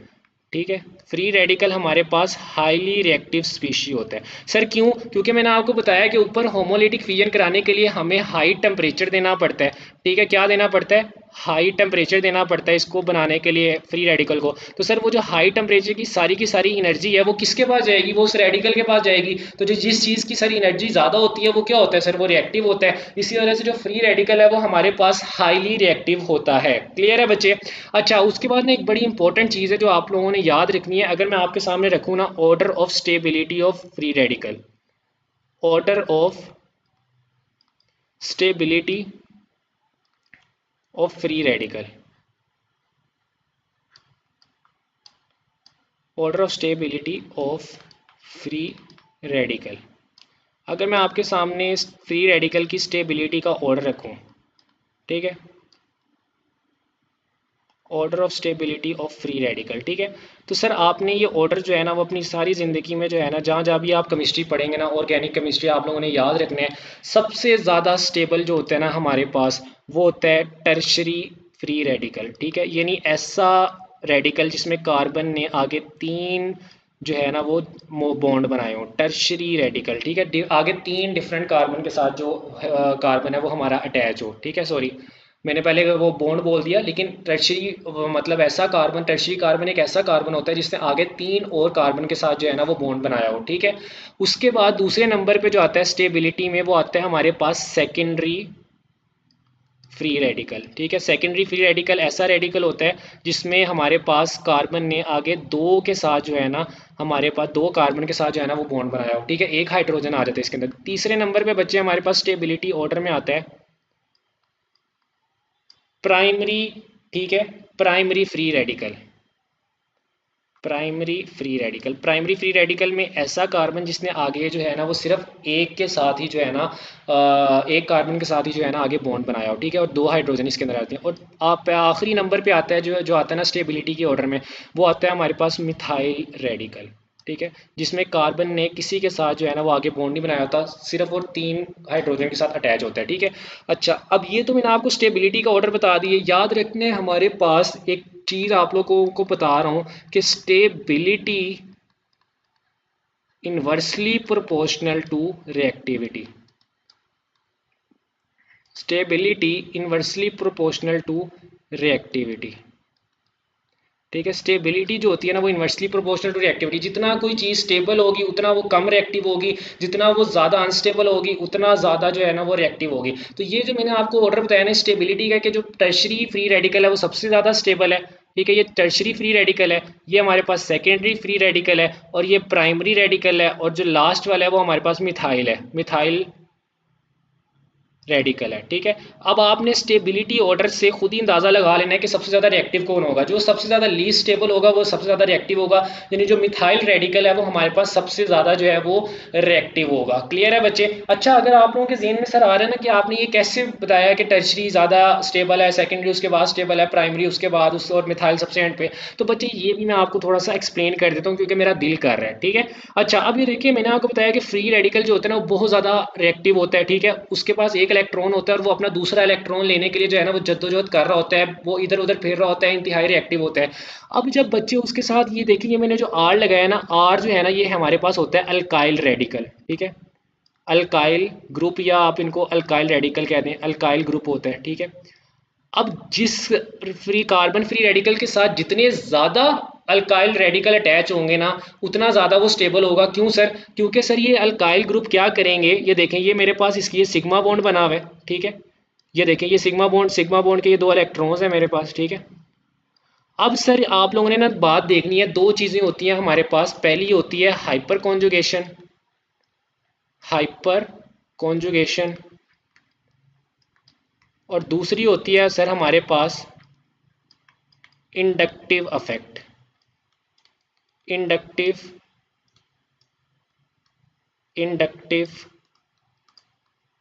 ठीक है। फ्री रेडिकल हमारे पास हाईली रिएक्टिव स्पीशी होता है। सर क्यों? क्योंकि मैंने आपको बताया कि ऊपर होमोलिटिक फिजन कराने के लिए हमें हाई टेम्परेचर देना पड़ता है, ठीक है। क्या देना पड़ता है? हाई टेम्परेचर देना पड़ता है इसको बनाने के लिए, फ्री रेडिकल को। तो सर वो जो हाई टेम्परेचर की सारी एनर्जी है वो किसके पास जाएगी? वो उस रेडिकल के पास जाएगी। तो जो जिस चीज़ की सारी एनर्जी ज़्यादा होती है वो क्या होता है सर? वो रिएक्टिव होता है। इसी वजह से जो फ्री रेडिकल है वो हमारे पास हाईली रिएक्टिव होता है, क्लियर है बच्चे। अच्छा उसके बाद ना एक बड़ी इंपॉर्टेंट चीज़ है जो आप लोगों ने याद रखनी है। अगर मैं आपके सामने रखूँ ना, order of stability of free radical, order of stability of free radical, order of stability of free radical. अगर मैं आपके सामने फ्री रेडिकल की स्टेबिलिटी का ऑर्डर रखूं, ठीक है, order of stability of free radical, ठीक है। तो सर आपने ये ऑर्डर जो है ना वो अपनी सारी ज़िंदगी में जो है ना, जहाँ जहाँ भी आप केमिस्ट्री पढ़ेंगे ना, ऑर्गेनिक केमिस्ट्री, आप लोगों ने याद रखना है। सबसे ज़्यादा स्टेबल जो होता है ना हमारे पास वो होता है टर्शरी फ्री रेडिकल, ठीक है। यानी ऐसा रेडिकल जिसमें कार्बन ने आगे 3 जो है ना वो बॉन्ड बनाए हो, टर्शरी रेडिकल, ठीक है। आगे 3 डिफरेंट कार्बन के साथ जो कार्बन है वो हमारा अटैच हो, ठीक है। सॉरी मैंने पहले वो बॉन्ड बोल दिया, लेकिन टर्शरी मतलब ऐसा कार्बन, टर्शरी कार्बन एक ऐसा कार्बन होता है जिसने आगे 3 और कार्बन के साथ जो है ना वो बॉन्ड बनाया हो, ठीक है। उसके बाद दूसरे नंबर पे जो आता है स्टेबिलिटी में वो आता है हमारे पास सेकेंडरी फ्री रेडिकल, ठीक है। सेकेंडरी फ्री रेडिकल ऐसा रेडिकल होता है जिसमें हमारे पास कार्बन ने आगे 2 के साथ जो है ना, हमारे पास 2 कार्बन के साथ जो है ना वो बॉन्ड बनाया हो, ठीक है। एक हाइड्रोजन आ जाता है इसके अंदर। तीसरे नंबर पे बच्चे हमारे पास स्टेबिलिटी ऑर्डर में आता है प्राइमरी, ठीक है, primary free radical, primary free radical. Primary free radical में ऐसा कार्बन जिसने आगे जो है ना वो सिर्फ एक के साथ ही जो है ना एक कार्बन के साथ ही जो है ना आगे बॉन्ड बनाया हो, ठीक है, और 2 हाइड्रोजन इसके अंदर आते हैं। और आप आखिरी नंबर पे आता है जो आता है ना स्टेबिलिटी के ऑर्डर में, वो आता है हमारे पास मिथाइल रेडिकल, ठीक है, जिसमें कार्बन ने किसी के साथ जो है ना वो आगे बॉन्ड नहीं बनाया होता, सिर्फ और 3 हाइड्रोजन के साथ अटैच होता है, ठीक है। अच्छा अब ये तो मैंने आपको स्टेबिलिटी का ऑर्डर बता दिए। याद रखने हमारे पास एक चीज़ आप लोगों को बता रहा हूँ कि stability inversely proportional to reactivity, stability inversely proportional to reactivity. ठीक है, स्टेबिलिटी जो होती है ना वो इन्वर्सली प्रोपोर्शनल टू रिएक्टिविटी। जितना कोई चीज़ स्टेबल होगी उतना वो कम रिएक्टिव होगी, जितना वो ज़्यादा अनस्टेबल होगी उतना ज़्यादा जो है ना वो रिएक्टिव होगी। तो ये जो मैंने आपको ऑर्डर बताया ना स्टेबिलिटी का, कि जो टर्शरी फ्री रेडिकल है वो सबसे ज़्यादा स्टेबल है। ठीक है, ये टर्शरी फ्री रेडिकल है, ये हमारे पास सेकेंडरी फ्री रेडिकल है, और ये प्राइमरी रेडिकल है, और जो लास्ट वाला है वो हमारे पास मिथाइल है, मिथाइल रेडिकल है। ठीक है, अब आपने स्टेबिलिटी ऑर्डर से खुद ही अंदाजा लगा लेना है कि सबसे ज्यादा रिएक्टिव कौन होगा। जो सबसे ज्यादा लीस्ट स्टेबल होगा वो सबसे ज्यादा रिएक्टिव होगा, यानी जो मिथाइल रेडिकल है वो हमारे पास सबसे ज्यादा जो है वो रिएक्टिव होगा। क्लियर है बच्चे? अच्छा, अगर आप लोगों के जेहन में सर आ रहा है ना कि आपने ये कैसे बताया कि टर्शरी ज्यादा स्टेबल है, सेकेंडरी उसके बाद स्टेबल है, प्राइमरी उसके बाद उस, और मिथाइल सबसे एंड पे, तो बच्चे ये भी मैं आपको थोड़ा सा एक्सप्लेन कर देता हूँ क्योंकि मेरा दिल कर रहा है। ठीक है, अच्छा अब ये देखिए, मैंने आपको बताया कि फ्री रेडिकल जो होता है ना वो बहुत ज्यादा रिएक्टिव होता है। ठीक है, उसके पास एक इलेक्ट्रॉन होता है और वो अपना दूसरा इलेक्ट्रॉन लेने के लिए जो है ना वो जद्दोजहद कर रहा होता है, वो इधर उधर फिर रहा होता है, इंतहाई रिएक्टिव होता है। अब जब बच्चे उसके साथ ये देखेंगे, मैंने जो आर लगाया ना, आर जो है ना ये हमारे पास होता है अल्काइल रेडिकल। ठीक है, अल्काइल ग्रुप, या आप इनको अल्काइल रेडिकल कहते हैं, अल्काइल ग्रुप होता है। ठीक है, अब जिस कार्बन फ्री रेडिकल के साथ जितने ज्यादा अल्काइल रेडिकल अटैच होंगे ना उतना ज्यादा वो स्टेबल होगा। क्यों सर? क्योंकि सर ये अल्काइल ग्रुप क्या करेंगे, ये देखें, ये मेरे पास इसकी ये सिग्मा बॉन्ड बना हुआ है। ठीक है, ये देखें, ये सिग्मा बॉन्ड के ये दो इलेक्ट्रॉन्स हैं मेरे पास। ठीक है, अब सर आप लोगों ने ना बात देखनी है, दो चीजें होती हैं हमारे पास। पहली होती है हाइपर कॉन्जुगेशन, हाइपर कॉन्जुगेशन, और दूसरी होती है सर हमारे पास inductive effect, inductive inductive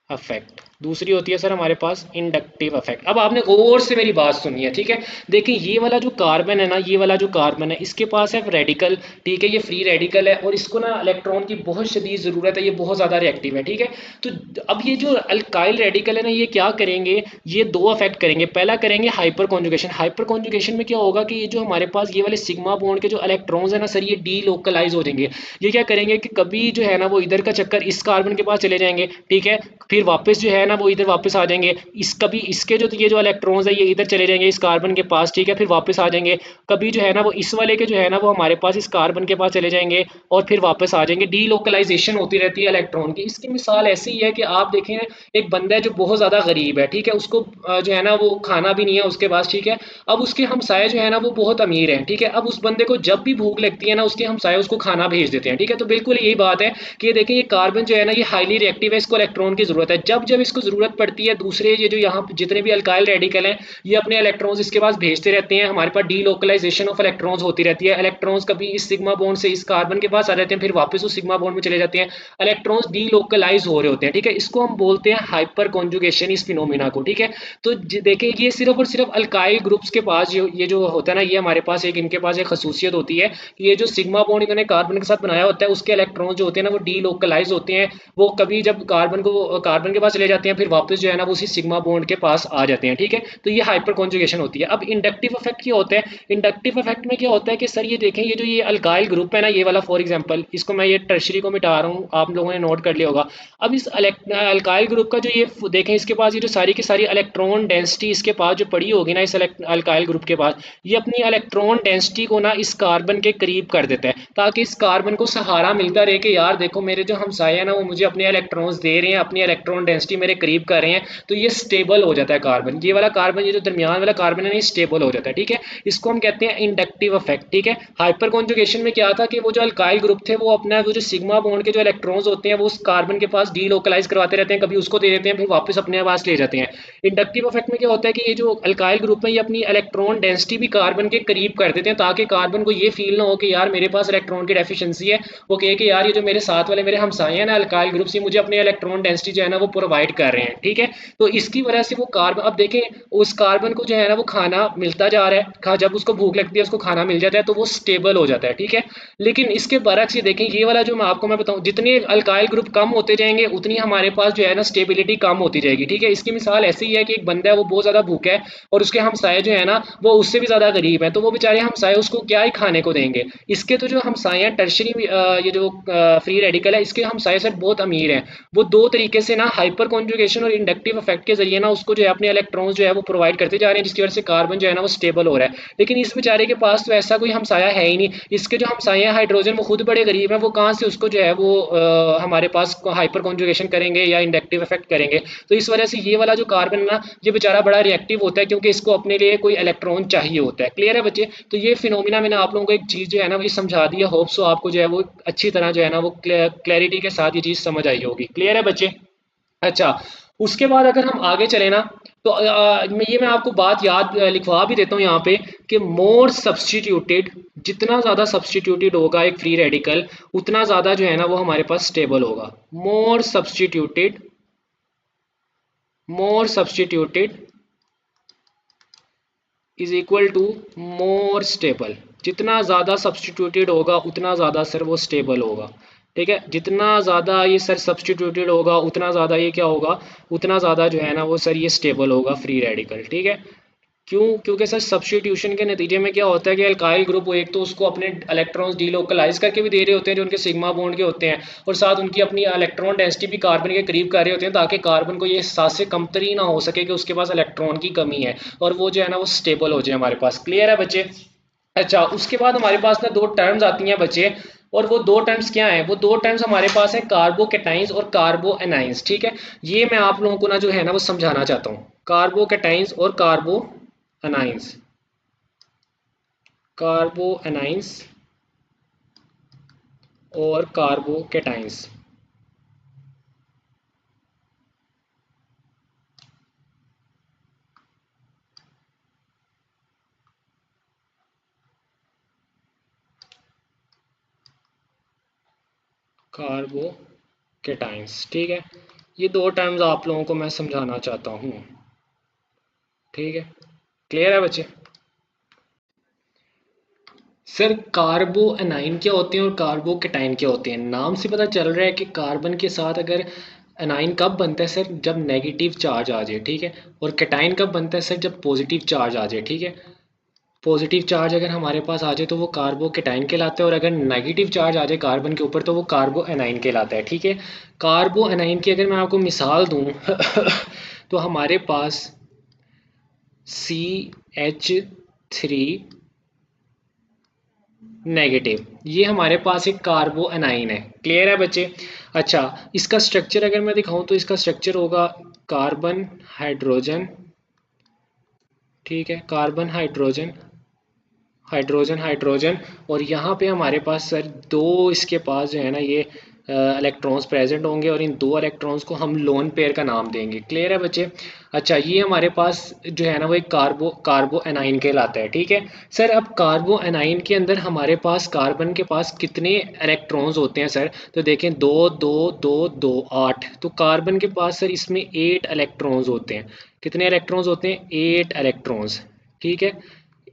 effect. दूसरी होती है सर हमारे पास इंडक्टिव अफेक्ट। अब आपने गौर से मेरी बात सुनी है। ठीक है, देखिए ये वाला जो कार्बन है ना, ये वाला जो कार्बन है इसके पास है रेडिकल। ठीक है, ये फ्री रेडिकल है और इसको ना इलेक्ट्रॉन की बहुत शदीद ज़रूरत है, ये बहुत ज़्यादा रिएक्टिव है। ठीक है, तो अब ये जो अल्काइल रेडिकल है ना ये क्या करेंगे, ये दो अफेक्ट करेंगे। पहला करेंगे हाइपर कॉन्जुगेशन। हाइपर कॉन्जुगेशन में क्या होगा कि ये जो हमारे पास ये वाले सिग्मा बॉन्ड के जो इलेक्ट्रॉन्स है ना सर, ये डीलोकलाइज हो जाएंगे। ये क्या करेंगे कि कभी जो है ना वो इधर का चक्कर इस कार्बन के पास चले जाएंगे। ठीक है, फिर वापस जो है ना वो इधर वापस आ जाएंगे, इस कभी इसके जो ये जो इलेक्ट्रॉन्स है ये इधर चले जाएंगे इस कार्बन के पास। ठीक है, फिर वापस आ जाएंगे। कभी जो है ना वो इस वाले के जो है ना वो हमारे पास इस कार्बन के पास चले जाएंगे और फिर वापस आ जाएंगे। डीलोकलाइजेशन होती रहती है इलेक्ट्रॉन की। इसकी मिसाल ऐसी ही है कि आप देखें, एक बंदा है जो बहुत ज्यादा गरीब है। ठीक है, उसको जो है ना वो खाना भी नहीं है उसके पास। ठीक है, अब उसके हमसाये जो है ना वो बहुत अमीर हैं। ठीक है, अब उस बंदे को जब भी भूख लगती है ना उसके हमसाये उसको खाना भेज देते हैं। ठीक है, तो बिल्कुल यही बात है कि ये देखें, ये कार्बन जो है ना ये हाईली रिएक्टिव है, इसको इलेक्ट्रॉन की जरूरत है। जब जब इसको जरूरत पड़ती है, दूसरे ये जो यहाँ जितने भी अल्काइल रेडिकल हैं ये अपने इलेक्ट्रॉन्स इसके पास भेजते रहते हैं। हमारे पास डीलोकलाइजेशन ऑफ इलेक्ट्रॉन्स होती रहती है। इलेक्ट्रॉन्स कभी इस सिग्मा बॉन्ड से इस कार्बन के पास आ जाते हैं, फिर वापस उस सिग्मा बॉन्ड में चले जाते हैं। इलेक्ट्रॉन्स डीलोकलाइज हो रहे होते हैं। ठीक है, इसको हम बोलते हैं हाइपर कॉन्जुगेशन, इस फिनोमिना को। ठीक है, तो देखिए ये सिर्फ और सिर्फ अल्काइल ग्रुप्स के पास ये जो होता है ना, ये हमारे पास एक इनके पास एक खसूसियत होती है कि ये जो सिग्मा बॉन्ड इन्होंने कार्बन के साथ बनाया होता है उसके इलेक्ट्रॉन जो होते हैं ना वो डीलोकलाइज होते हैं। वो कभी जब कार्बन के पास चले जाते हैं फिर वापस जो है ना वो उसी सिग्मा बॉन्ड के पास आ जाते हैं। ठीक है, तो ये हाइपर कॉन्जुगेशन होती है। अब इंडक्टिव इफेक्ट क्या होता है? इंडक्टिव इफेक्ट में क्या होता है कि सर ये देखें, ये जो ये अल्काइल ग्रुप है ना, ये वाला फॉर एग्जांपल, इसको मैं ये टर्शरी को मिटा रहा हूँ, आप लोगों ने नोट कर लिया होगा। अब इस अल्काइल ग्रुप का जो ये देखें, इसके पास ये जो सारी की सारी इलेक्ट्रॉन डेंसिटी इसके पास जो पड़ी होगी ना इस अल्काइल ग्रुप के पास, ये अपनी इलेक्ट्रॉन डेंसिटी को ना इस कार्बन के करीब कर देता है ताकि इस कार्बन को सहारा मिलता रहे कि यार देखो मेरे जो हमसाये हैं ना वो मुझे अपने इलेक्ट्रॉन्स दे रहे हैं, अपनी इलेक्ट्रॉन डेंसिटी मेरे करीब कर रहे हैं। तो ये स्टेबल हो जाता है कार्बन, ये वाला कार्बन, ये जो दरमियान वाला कार्बन है ये स्टेबल हो जाता है। ठीक है, इसको हम कहते हैं इंडक्टिव इफेक्ट। ठीक है, हाइपर कॉन्जुगेशन में क्या था कि वो जो अल्काइल ग्रुप थे वो अपना वो जो सिग्मा बॉन्ड के जो इलेक्ट्रॉन्स होते हैं वो उस कार्बन के पास डीलोकलाइज करवाते रहते हैं, कभी उसको दे देते हैं फिर वापस अपने पास ले जाते हैं। इंडक्टिव इफेक्ट में क्या होता है कि ये जो अल्काइल ग्रुप है ये अपनी इलेक्ट्रॉन डेंसिटी भी कार्बन के करीब कर देते हैं ताकि कार्बन को ये फील ना हो कि यार मेरे पास इलेक्ट्रॉन की डेफिशिएंसी है। वो कहे कि यार ये जो मेरे साथ वाले मेरे हमसाये हैं ना अल्काइल ग्रुप से, मुझे अपने इलेक्ट्रॉन डेंसिटी जो है ना वो प्रोवाइड कर रहे हैं। ठीक है, तो इसकी वजह से वो कार्बन, अब देखें उस कार्बन को जो है ना वो खाना मिलता जा रहा है, जब उसको भूख लगती है उसको खाना मिल जाता है तो वो स्टेबल हो जाता है। ठीक है, लेकिन इसके बरक्स ये देखें, ये वाला जो मैं बताऊं, जितने अल्काइल ग्रुप कम होते जाएंगे उतनी हमारे पास जो है ना स्टेबिलिटी कम होती जाएगी। ठीक है, इसकी मिसाल ऐसी ही है कि एक बंदा है वो बहुत ज्यादा भूखा है और उसके हमसाये जो है ना वो उससे भी ज्यादा गरीब है, तो वो बेचारे हमसाये उसको क्या ही खाने को देंगे। इसके तो जो हमसाये हैं टर्शरी, ये जो फ्री रेडिकल है, इसके हमसाये सर बहुत अमीर हैं। वो दो तरीके से ना हाइपर कॉन्जुगेशन और इंडक्टिव इफेक्ट के जरिए ना उसको जो है अपने इलेक्ट्रॉन्स जो है वो प्रोवाइड करते जा रहे हैं, जिसकी वजह से कार्बन जो है ना वो स्टेबल हो रहा है। लेकिन इस बेचारे के पास तो ऐसा कोई हमसाया है ही नहीं। इसके जो हमसाए हैं हाइड्रोजन वो खुद बड़े गरीब हैं, वो कहाँ से उसको जो है वो हमारे पास हाइपर कॉन्जुगेशन करेंगे या इंडक्टिव इफेक्ट करेंगे। तो इस वजह से ये वाला जो कार्बन ना ये बेचारा बड़ा रिएक्टिव होता है, क्योंकि इसको अपने लिए कोई इलेक्ट्रॉन चाहिए होता है। क्लियर है बच्चे? तो ये फिनोमिना मैंने आप लोगों को एक चीज़ जो है ना वो समझा दी है। होप सो आपको जो है वो अच्छी तरह जो है ना वो क्लैरिटी के साथ ये चीज़ समझ आई होगी। क्लियर है बच्चे? अच्छा, उसके बाद अगर हम आगे चले ना तो मैं आपको बात याद लिखवा भी देता हूँ यहाँ पे कि मोर सब्सटीट्यूटेड, जितना ज़्यादा सब्सटीट्यूटेड होगा एक फ्री रेडिकल उतना ज़्यादा जो है ना वो हमारे पास स्टेबल होगा। More substituted is equal to more stable. जितना ज़्यादा सब्सटीट्यूटेड होगा उतना ज़्यादा सर वो स्टेबल होगा। ठीक है, जितना ज़्यादा ये सर सब्सटीट्यूटेड होगा उतना ज़्यादा ये क्या होगा, उतना ज़्यादा जो है ना वो सर ये स्टेबल होगा फ्री रेडिकल। ठीक है, क्यों? क्योंकि सर सब्स्टिट्यूशन के नतीजे में क्या होता है कि अल्काइल ग्रुप एक तो उसको अपने इलेक्ट्रॉन्स डीलोकलाइज करके भी दे रहे होते हैं जो उनके सिग्मा बॉन्ड के होते हैं, और साथ उनकी अपनी इलेक्ट्रॉन डेंसिटी भी कार्बन के करीब कर रहे होते हैं, ताकि कार्बन को ये एहसास से कमतरी ना हो सके कि उसके पास इलेक्ट्रॉन की कमी है, और वो जो है ना वो स्टेबल हो जाए हमारे पास। क्लियर है बच्चे? अच्छा, उसके बाद हमारे पास ना दो टर्म्स आती हैं बच्चे, और वो दो टर्म्स क्या हैं? वो दो टर्म्स हमारे पास है कार्बोकेटाइंस और कार्बोएनाइंस। ठीक है, ये मैं आप लोगों को ना जो है ना वो समझाना चाहता हूँ। कार्बोकेटाइंस और कार्बोएनाइंस, कार्बोएनाइंस और कार्बोकेटाइंस। कार्बोकेटाइंस, ठीक है, ये दो टर्म्स आप लोगों को मैं समझाना चाहता हूँ। ठीक है, क्लियर है बच्चे? सर कार्बो एनाइन क्या होते हैं और कार्बोकेटाइन क्या होते हैं? नाम से पता चल रहा है कि कार्बन के साथ अगर एनाइन कब बनता है सर? जब नेगेटिव चार्ज आ जाए। ठीक है, और कैटाइन कब बनता है सर? जब पॉजिटिव चार्ज आ जाए। ठीक है, पॉजिटिव चार्ज अगर हमारे पास आ जाए तो वो कार्बोकेटाइन कहलाता है, और अगर नेगेटिव चार्ज आ जाए कार्बन के ऊपर तो वो कार्बो एनाइन कहलाता है। ठीक है, कार्बो एनाइन की अगर मैं आपको मिसाल दूं तो हमारे पास CH3 नेगेटिव, ये हमारे पास एक कार्बो एनाइन है। क्लियर है बच्चे? अच्छा, इसका स्ट्रक्चर अगर मैं दिखाऊं तो इसका स्ट्रक्चर होगा कार्बन हाइड्रोजन। ठीक है, कार्बन हाइड्रोजन, हाइड्रोजन हाइड्रोजन, और यहाँ पे हमारे पास सर दो इसके पास जो है ना ये इलेक्ट्रॉन्स प्रेजेंट होंगे, और इन दो इलेक्ट्रॉन्स को हम लोन पेयर का नाम देंगे। क्लियर है बच्चे? अच्छा, ये हमारे पास जो है ना वो एक कार्बो एनाइन कहलाता है। ठीक है सर, अब कार्बो एनाइन के अंदर हमारे पास कार्बन के पास कितने इलेक्ट्रॉन्स होते हैं सर? तो देखें, दो दो दो दो, 8। तो कार्बन के पास सर इसमें 8 इलेक्ट्रॉन्स होते हैं। कितने इलेक्ट्रॉन्स होते हैं? 8 इलेक्ट्रॉन्स। ठीक है,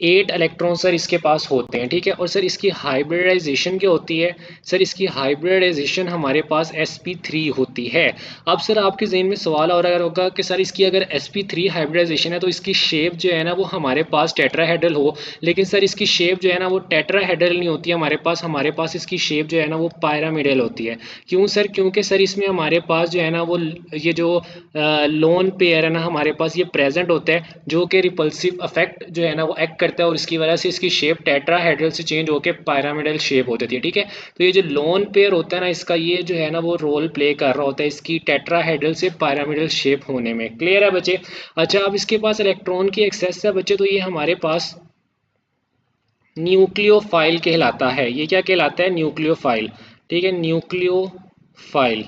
8 इलेक्ट्रॉन सर इसके पास होते हैं। ठीक है, और सर इसकी हाइब्रिडाइजेशन क्या होती है? सर इसकी हाइब्रिडाइजेशन हमारे पास sp3 होती है। अब सर आपके जहन में सवाल और अगर होगा कि सर इसकी अगर sp3 हाइब्रिडाइजेशन है तो इसकी शेप जो है ना वो हमारे पास टेट्राहेड्रल हो, लेकिन सर इसकी शेप जो है ना वो टेट्राहेड्रल नहीं होती है हमारे पास इसकी शेप जो है ना वो पायरामिडल होती है। क्यों सर? क्योंकि सर इसमें हमारे पास जो है ना वो ये जो लोन पेयर है ना हमारे पास ये प्रेजेंट होता है, जो कि रिपल्सिव इफेक्ट जो है ना वो एक्ट करता है, और इसकी वजह से इसकी शेप टेट्राहेड्रल से चेंज होकर पायरामिडल शेप हो जाती है। ठीक है, तो ये जो लोन पेयर होता है ना इसका ये जो है ना वो रोल प्ले कर रहा होता है इसकी टेट्राहेड्रल से पायरामिडल शेप होने में। क्लियर है बच्चे? अच्छा, अब इसके पास इलेक्ट्रॉन की एक्सेस है बच्चे, तो ये हमारे पास न्यूक्लियोफाइल कहलाता है। ये क्या कहलाता है? न्यूक्लियोफाइल। ठीक है, न्यूक्लियोफाइल,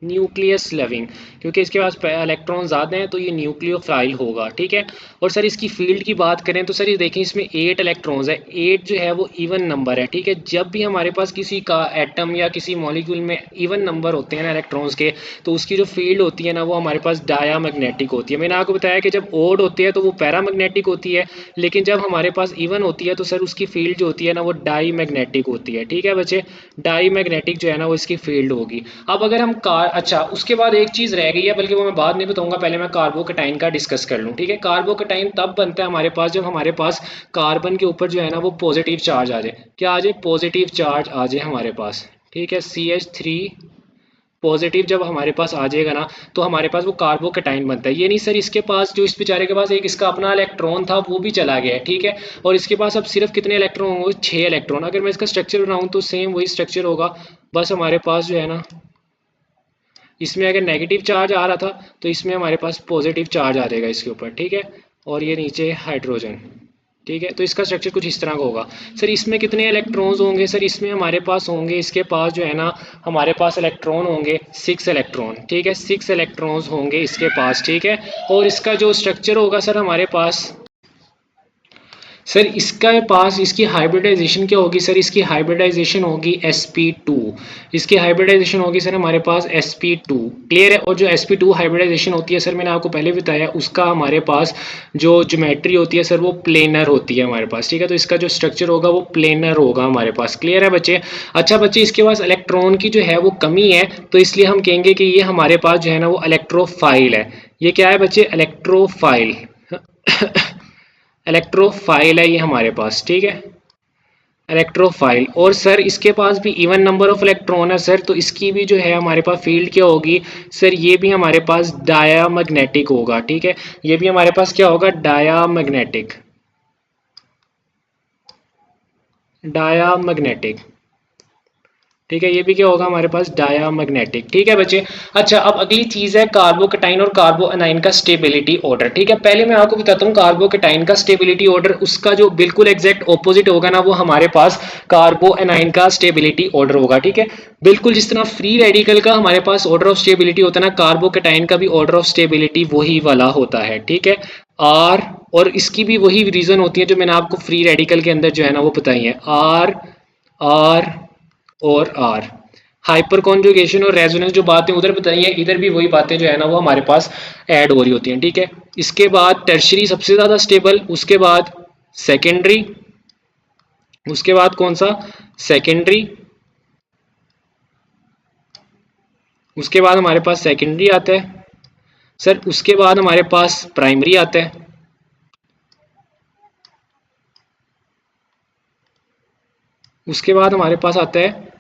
न्यूक्लियस लविंग, क्योंकि इसके पास इलेक्ट्रॉन ज़्यादा हैं तो ये न्यूक्लियोफाइल होगा। ठीक है, और सर इसकी फील्ड की बात करें तो सर ये देखें इसमें 8 इलेक्ट्रॉन्स है। 8 जो है वो इवन नंबर है। ठीक है, जब भी हमारे पास किसी का एटम या किसी मॉलिक्यूल में इवन नंबर होते हैं ना इलेक्ट्रॉन्स के, तो उसकी जो फील्ड होती है ना वो हमारे पास डायामैग्नेटिक होती है। मैंने आपको बताया कि जब ओड होती है तो वो पैरामैग्नेटिक होती है, लेकिन जब हमारे पास इवन होती है तो सर उसकी फील्ड जो होती है ना वो डाई मैग्नेटिक होती है। ठीक है बच्चे, डाई मैग्नेटिक जो है ना वो इसकी फील्ड होगी। अब अगर हम अच्छा, उसके बाद एक चीज़ रह गई है, बल्कि वो मैं बाद में बताऊंगा, पहले मैं कार्बोकेटाइन का डिस्कस कर लूँ। ठीक है, कार्बोकेटाइन तब बनता है हमारे पास जब हमारे पास कार्बन के ऊपर जो है ना वो पॉजिटिव चार्ज आ जाए। क्या आ जाए? पॉजिटिव चार्ज आ जाए हमारे पास। ठीक है, CH3 पॉजिटिव जब हमारे पास आ जाएगा ना तो हमारे पास वो कार्बोकैटाइन बनता है। ये नहीं सर इसके पास जो इस बेचारे के पास एक इसका अपना इलेक्ट्रॉन था वो भी चला गया है, ठीक है, और इसके पास अब सिर्फ कितने इलेक्ट्रॉन होंगे, 6 इलेक्ट्रॉन। अगर मैं इसका स्ट्रक्चर बनाऊँ तो सेम वही स्ट्रक्चर होगा, बस हमारे पास जो है ना इसमें अगर नेगेटिव चार्ज आ रहा था तो इसमें हमारे पास पॉजिटिव चार्ज आ जाएगा इसके ऊपर, ठीक है, और ये नीचे हाइड्रोजन, ठीक है। तो इसका स्ट्रक्चर कुछ इस तरह का होगा। सर इसमें कितने इलेक्ट्रॉन्स होंगे, सर इसमें हमारे पास होंगे, इसके पास जो है ना हमारे पास इलेक्ट्रॉन होंगे 6 इलेक्ट्रॉन, ठीक है, 6 इलेक्ट्रॉन्स होंगे इसके पास, ठीक है। और इसका जो स्ट्रक्चर होगा सर हमारे पास, सर इसका पास इसकी हाइब्रिडाइजेशन क्या होगी, सर इसकी हाइब्रिडाइजेशन होगी sp2, इसकी हाइब्रिडाइजेशन होगी सर हमारे पास sp2, क्लियर है। और जो sp2 हाइब्रिडाइजेशन होती है सर मैंने आपको पहले बताया उसका हमारे पास जो ज्योमेट्री होती है सर वो प्लेनर होती है हमारे पास, ठीक है। तो इसका जो स्ट्रक्चर होगा वो प्लेनर होगा हमारे पास, क्लियर है बच्चे। अच्छा बच्चे इसके पास इलेक्ट्रॉन की जो है वो कमी है तो इसलिए हम कहेंगे कि ये हमारे पास जो है ना वो इलेक्ट्रोफाइल है। ये क्या है बच्चे, इलेक्ट्रोफाइल इलेक्ट्रोफाइल है ये हमारे पास, ठीक है, इलेक्ट्रोफाइल। और सर इसके पास भी इवन नंबर ऑफ इलेक्ट्रॉन है सर, तो इसकी भी जो है हमारे पास फील्ड क्या होगी सर, ये भी हमारे पास डायामैग्नेटिक होगा, ठीक है, ये भी हमारे पास क्या होगा, डायामैग्नेटिक, डायामैग्नेटिक, ठीक है, ये भी क्या होगा हमारे पास, डायामैग्नेटिक, ठीक है बच्चे। अच्छा अब अगली चीज है कार्बोकैटाइन और कार्बोएनाइन का स्टेबिलिटी ऑर्डर, ठीक है। पहले मैं आपको बताता हूँ कार्बोकैटाइन का स्टेबिलिटी ऑर्डर, उसका जो बिल्कुल एग्जैक्ट ऑपोजिट होगा ना वो हमारे पास कार्बोएनाइन का स्टेबिलिटी ऑर्डर होगा, ठीक है। बिल्कुल जिस तरह फ्री रेडिकल का हमारे पास ऑर्डर ऑफ स्टेबिलिटी होता है ना, कार्बोकैटाइन का भी ऑर्डर ऑफ स्टेबिलिटी वही वाला होता है, ठीक है, आर। और इसकी भी वही रीजन होती है जो मैंने आपको फ्री रेडिकल के अंदर जो है ना वो बताई है, आर, आर और आर। हाइपर कॉन्जुगेशन और रेजोनेंस जो बातें उधर बताई हैं इधर भी वही बातें जो है ना वो हमारे पास ऐड हो रही होती हैं, ठीक है। इसके बाद टर्शरी सबसे ज्यादा स्टेबल, उसके बाद सेकेंडरी, उसके बाद कौन सा, सेकेंडरी, उसके बाद हमारे पास सेकेंडरी आता है सर, उसके बाद हमारे पास प्राइमरी आता है, उसके बाद हमारे पास आता है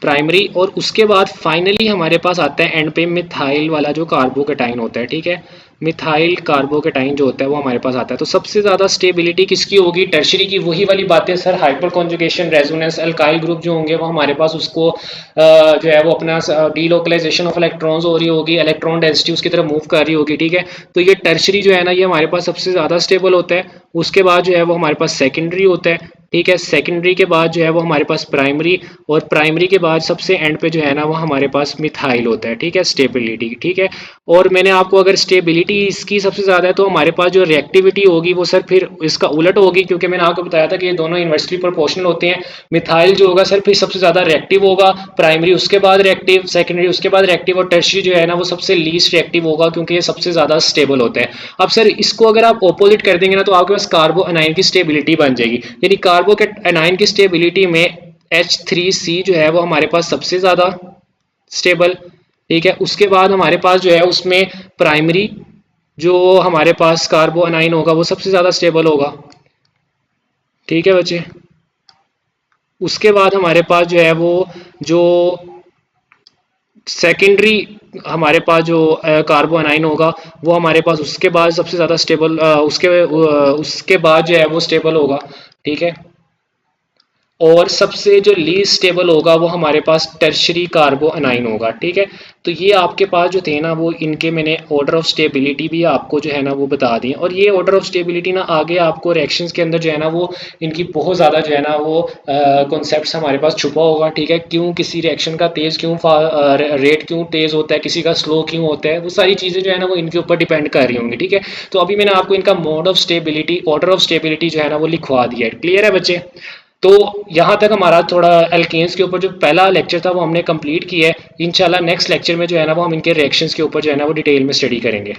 प्राइमरी, और उसके बाद फाइनली हमारे पास आता है एंड पे मिथाइल वाला जो कार्बोकैटाइन होता है, ठीक है, मिथाइल कार्बोकैटाइन जो होता है वो हमारे पास आता है। तो सबसे ज्यादा स्टेबिलिटी किसकी होगी, टर्शरी की। वही वाली बातें sir, hyper conjugation, resonance, alkyl group जो होंगे वो हमारे पास उसको जो है वो अपना डीलोकलाइजेशन ऑफ इलेक्ट्रॉन्स हो रही होगी, इलेक्ट्रॉन डेंसिटी उसकी तरफ मूव कर रही होगी, ठीक है। तो ये टर्शरी जो है ना ये हमारे पास सबसे ज्यादा स्टेबल होता है। उसके बाद जो है वो हमारे पास सेकेंडरी होता है, ठीक है, सेकेंडरी के बाद जो है वो हमारे पास प्राइमरी, और प्राइमरी के बाद सबसे एंड पे जो है ना वो हमारे पास मिथाइल होता है, ठीक है, स्टेबिलिटी, ठीक है। और मैंने आपको अगर स्टेबिलिटी इसकी सबसे ज्यादा है तो हमारे पास जो रिएक्टिविटी होगी वो सर फिर इसका उलट होगी, क्योंकि मैंने आपको बताया था कि ये दोनों इन्वर्सली प्रोपोर्शनल होते हैं। मिथाइल जो होगा सर फिर सबसे ज्यादा रिएक्टिव होगा, प्राइमरी उसके बाद रिएक्टिव, सेकेंडरी उसके बाद रिएक्टिव, और टर्शरी जो है ना वो सबसे लीस्ट रिएक्टिव होगा क्योंकि ये सबसे ज्यादा स्टेबल होता है। अब सर इसको अगर आप ऑपोजिट कर देंगे ना तो आपके पास कार्बो एनाइन की स्टेबिलिटी बन जाएगी, यानी कार्बो एनाइन की स्टेबिलिटी में H3C जो है वो हमारे पास सबसे ज्यादा स्टेबल, ठीक है। उसके बाद हमारे पास जो है उसमें प्राइमरी जो हमारे पास कार्बो एनाइन होगा वो सबसे ज्यादा स्टेबल होगा, ठीक है बच्चे। उसके बाद हमारे पास जो है वो जो सेकेंडरी हमारे पास जो कार्बो एनाइन होगा वो हमारे पास उसके बाद सबसे ज़्यादा स्टेबल, उसके बाद जो है वो स्टेबल होगा, ठीक है। और सबसे जो लीस्ट स्टेबल होगा वो हमारे पास टर्शरी कार्बो एनाइन होगा, ठीक है। तो ये आपके पास जो थे ना वो इनके मैंने ऑर्डर ऑफ स्टेबिलिटी भी आपको जो है ना वो बता दी, और ये ऑर्डर ऑफ स्टेबिलिटी ना आगे आपको रिएक्शंस के अंदर जो है ना वो इनकी बहुत ज़्यादा जो है ना वो कॉन्सेप्ट हमारे पास छुपा होगा, ठीक है। क्यों किसी रिएक्शन का तेज़ क्यों रेट क्यों तेज़ होता है, किसी का स्लो क्यों होता है, वो सारी चीज़ें जो है ना वो इनके ऊपर डिपेंड कर रही होंगी, ठीक है। तो अभी मैंने आपको इनका mode of stability, order of stability जो है ना वो लिखवा दिया है, क्लियर है बच्चे। तो यहाँ तक हमारा थोड़ा एल्केन्स के ऊपर जो पहला लेक्चर था वो हमने कंप्लीट किया है। इंशाल्लाह नेक्स्ट लेक्चर में जो है ना वो हम इनके रिएक्शंस के ऊपर जो है ना वो डिटेल में स्टडी करेंगे।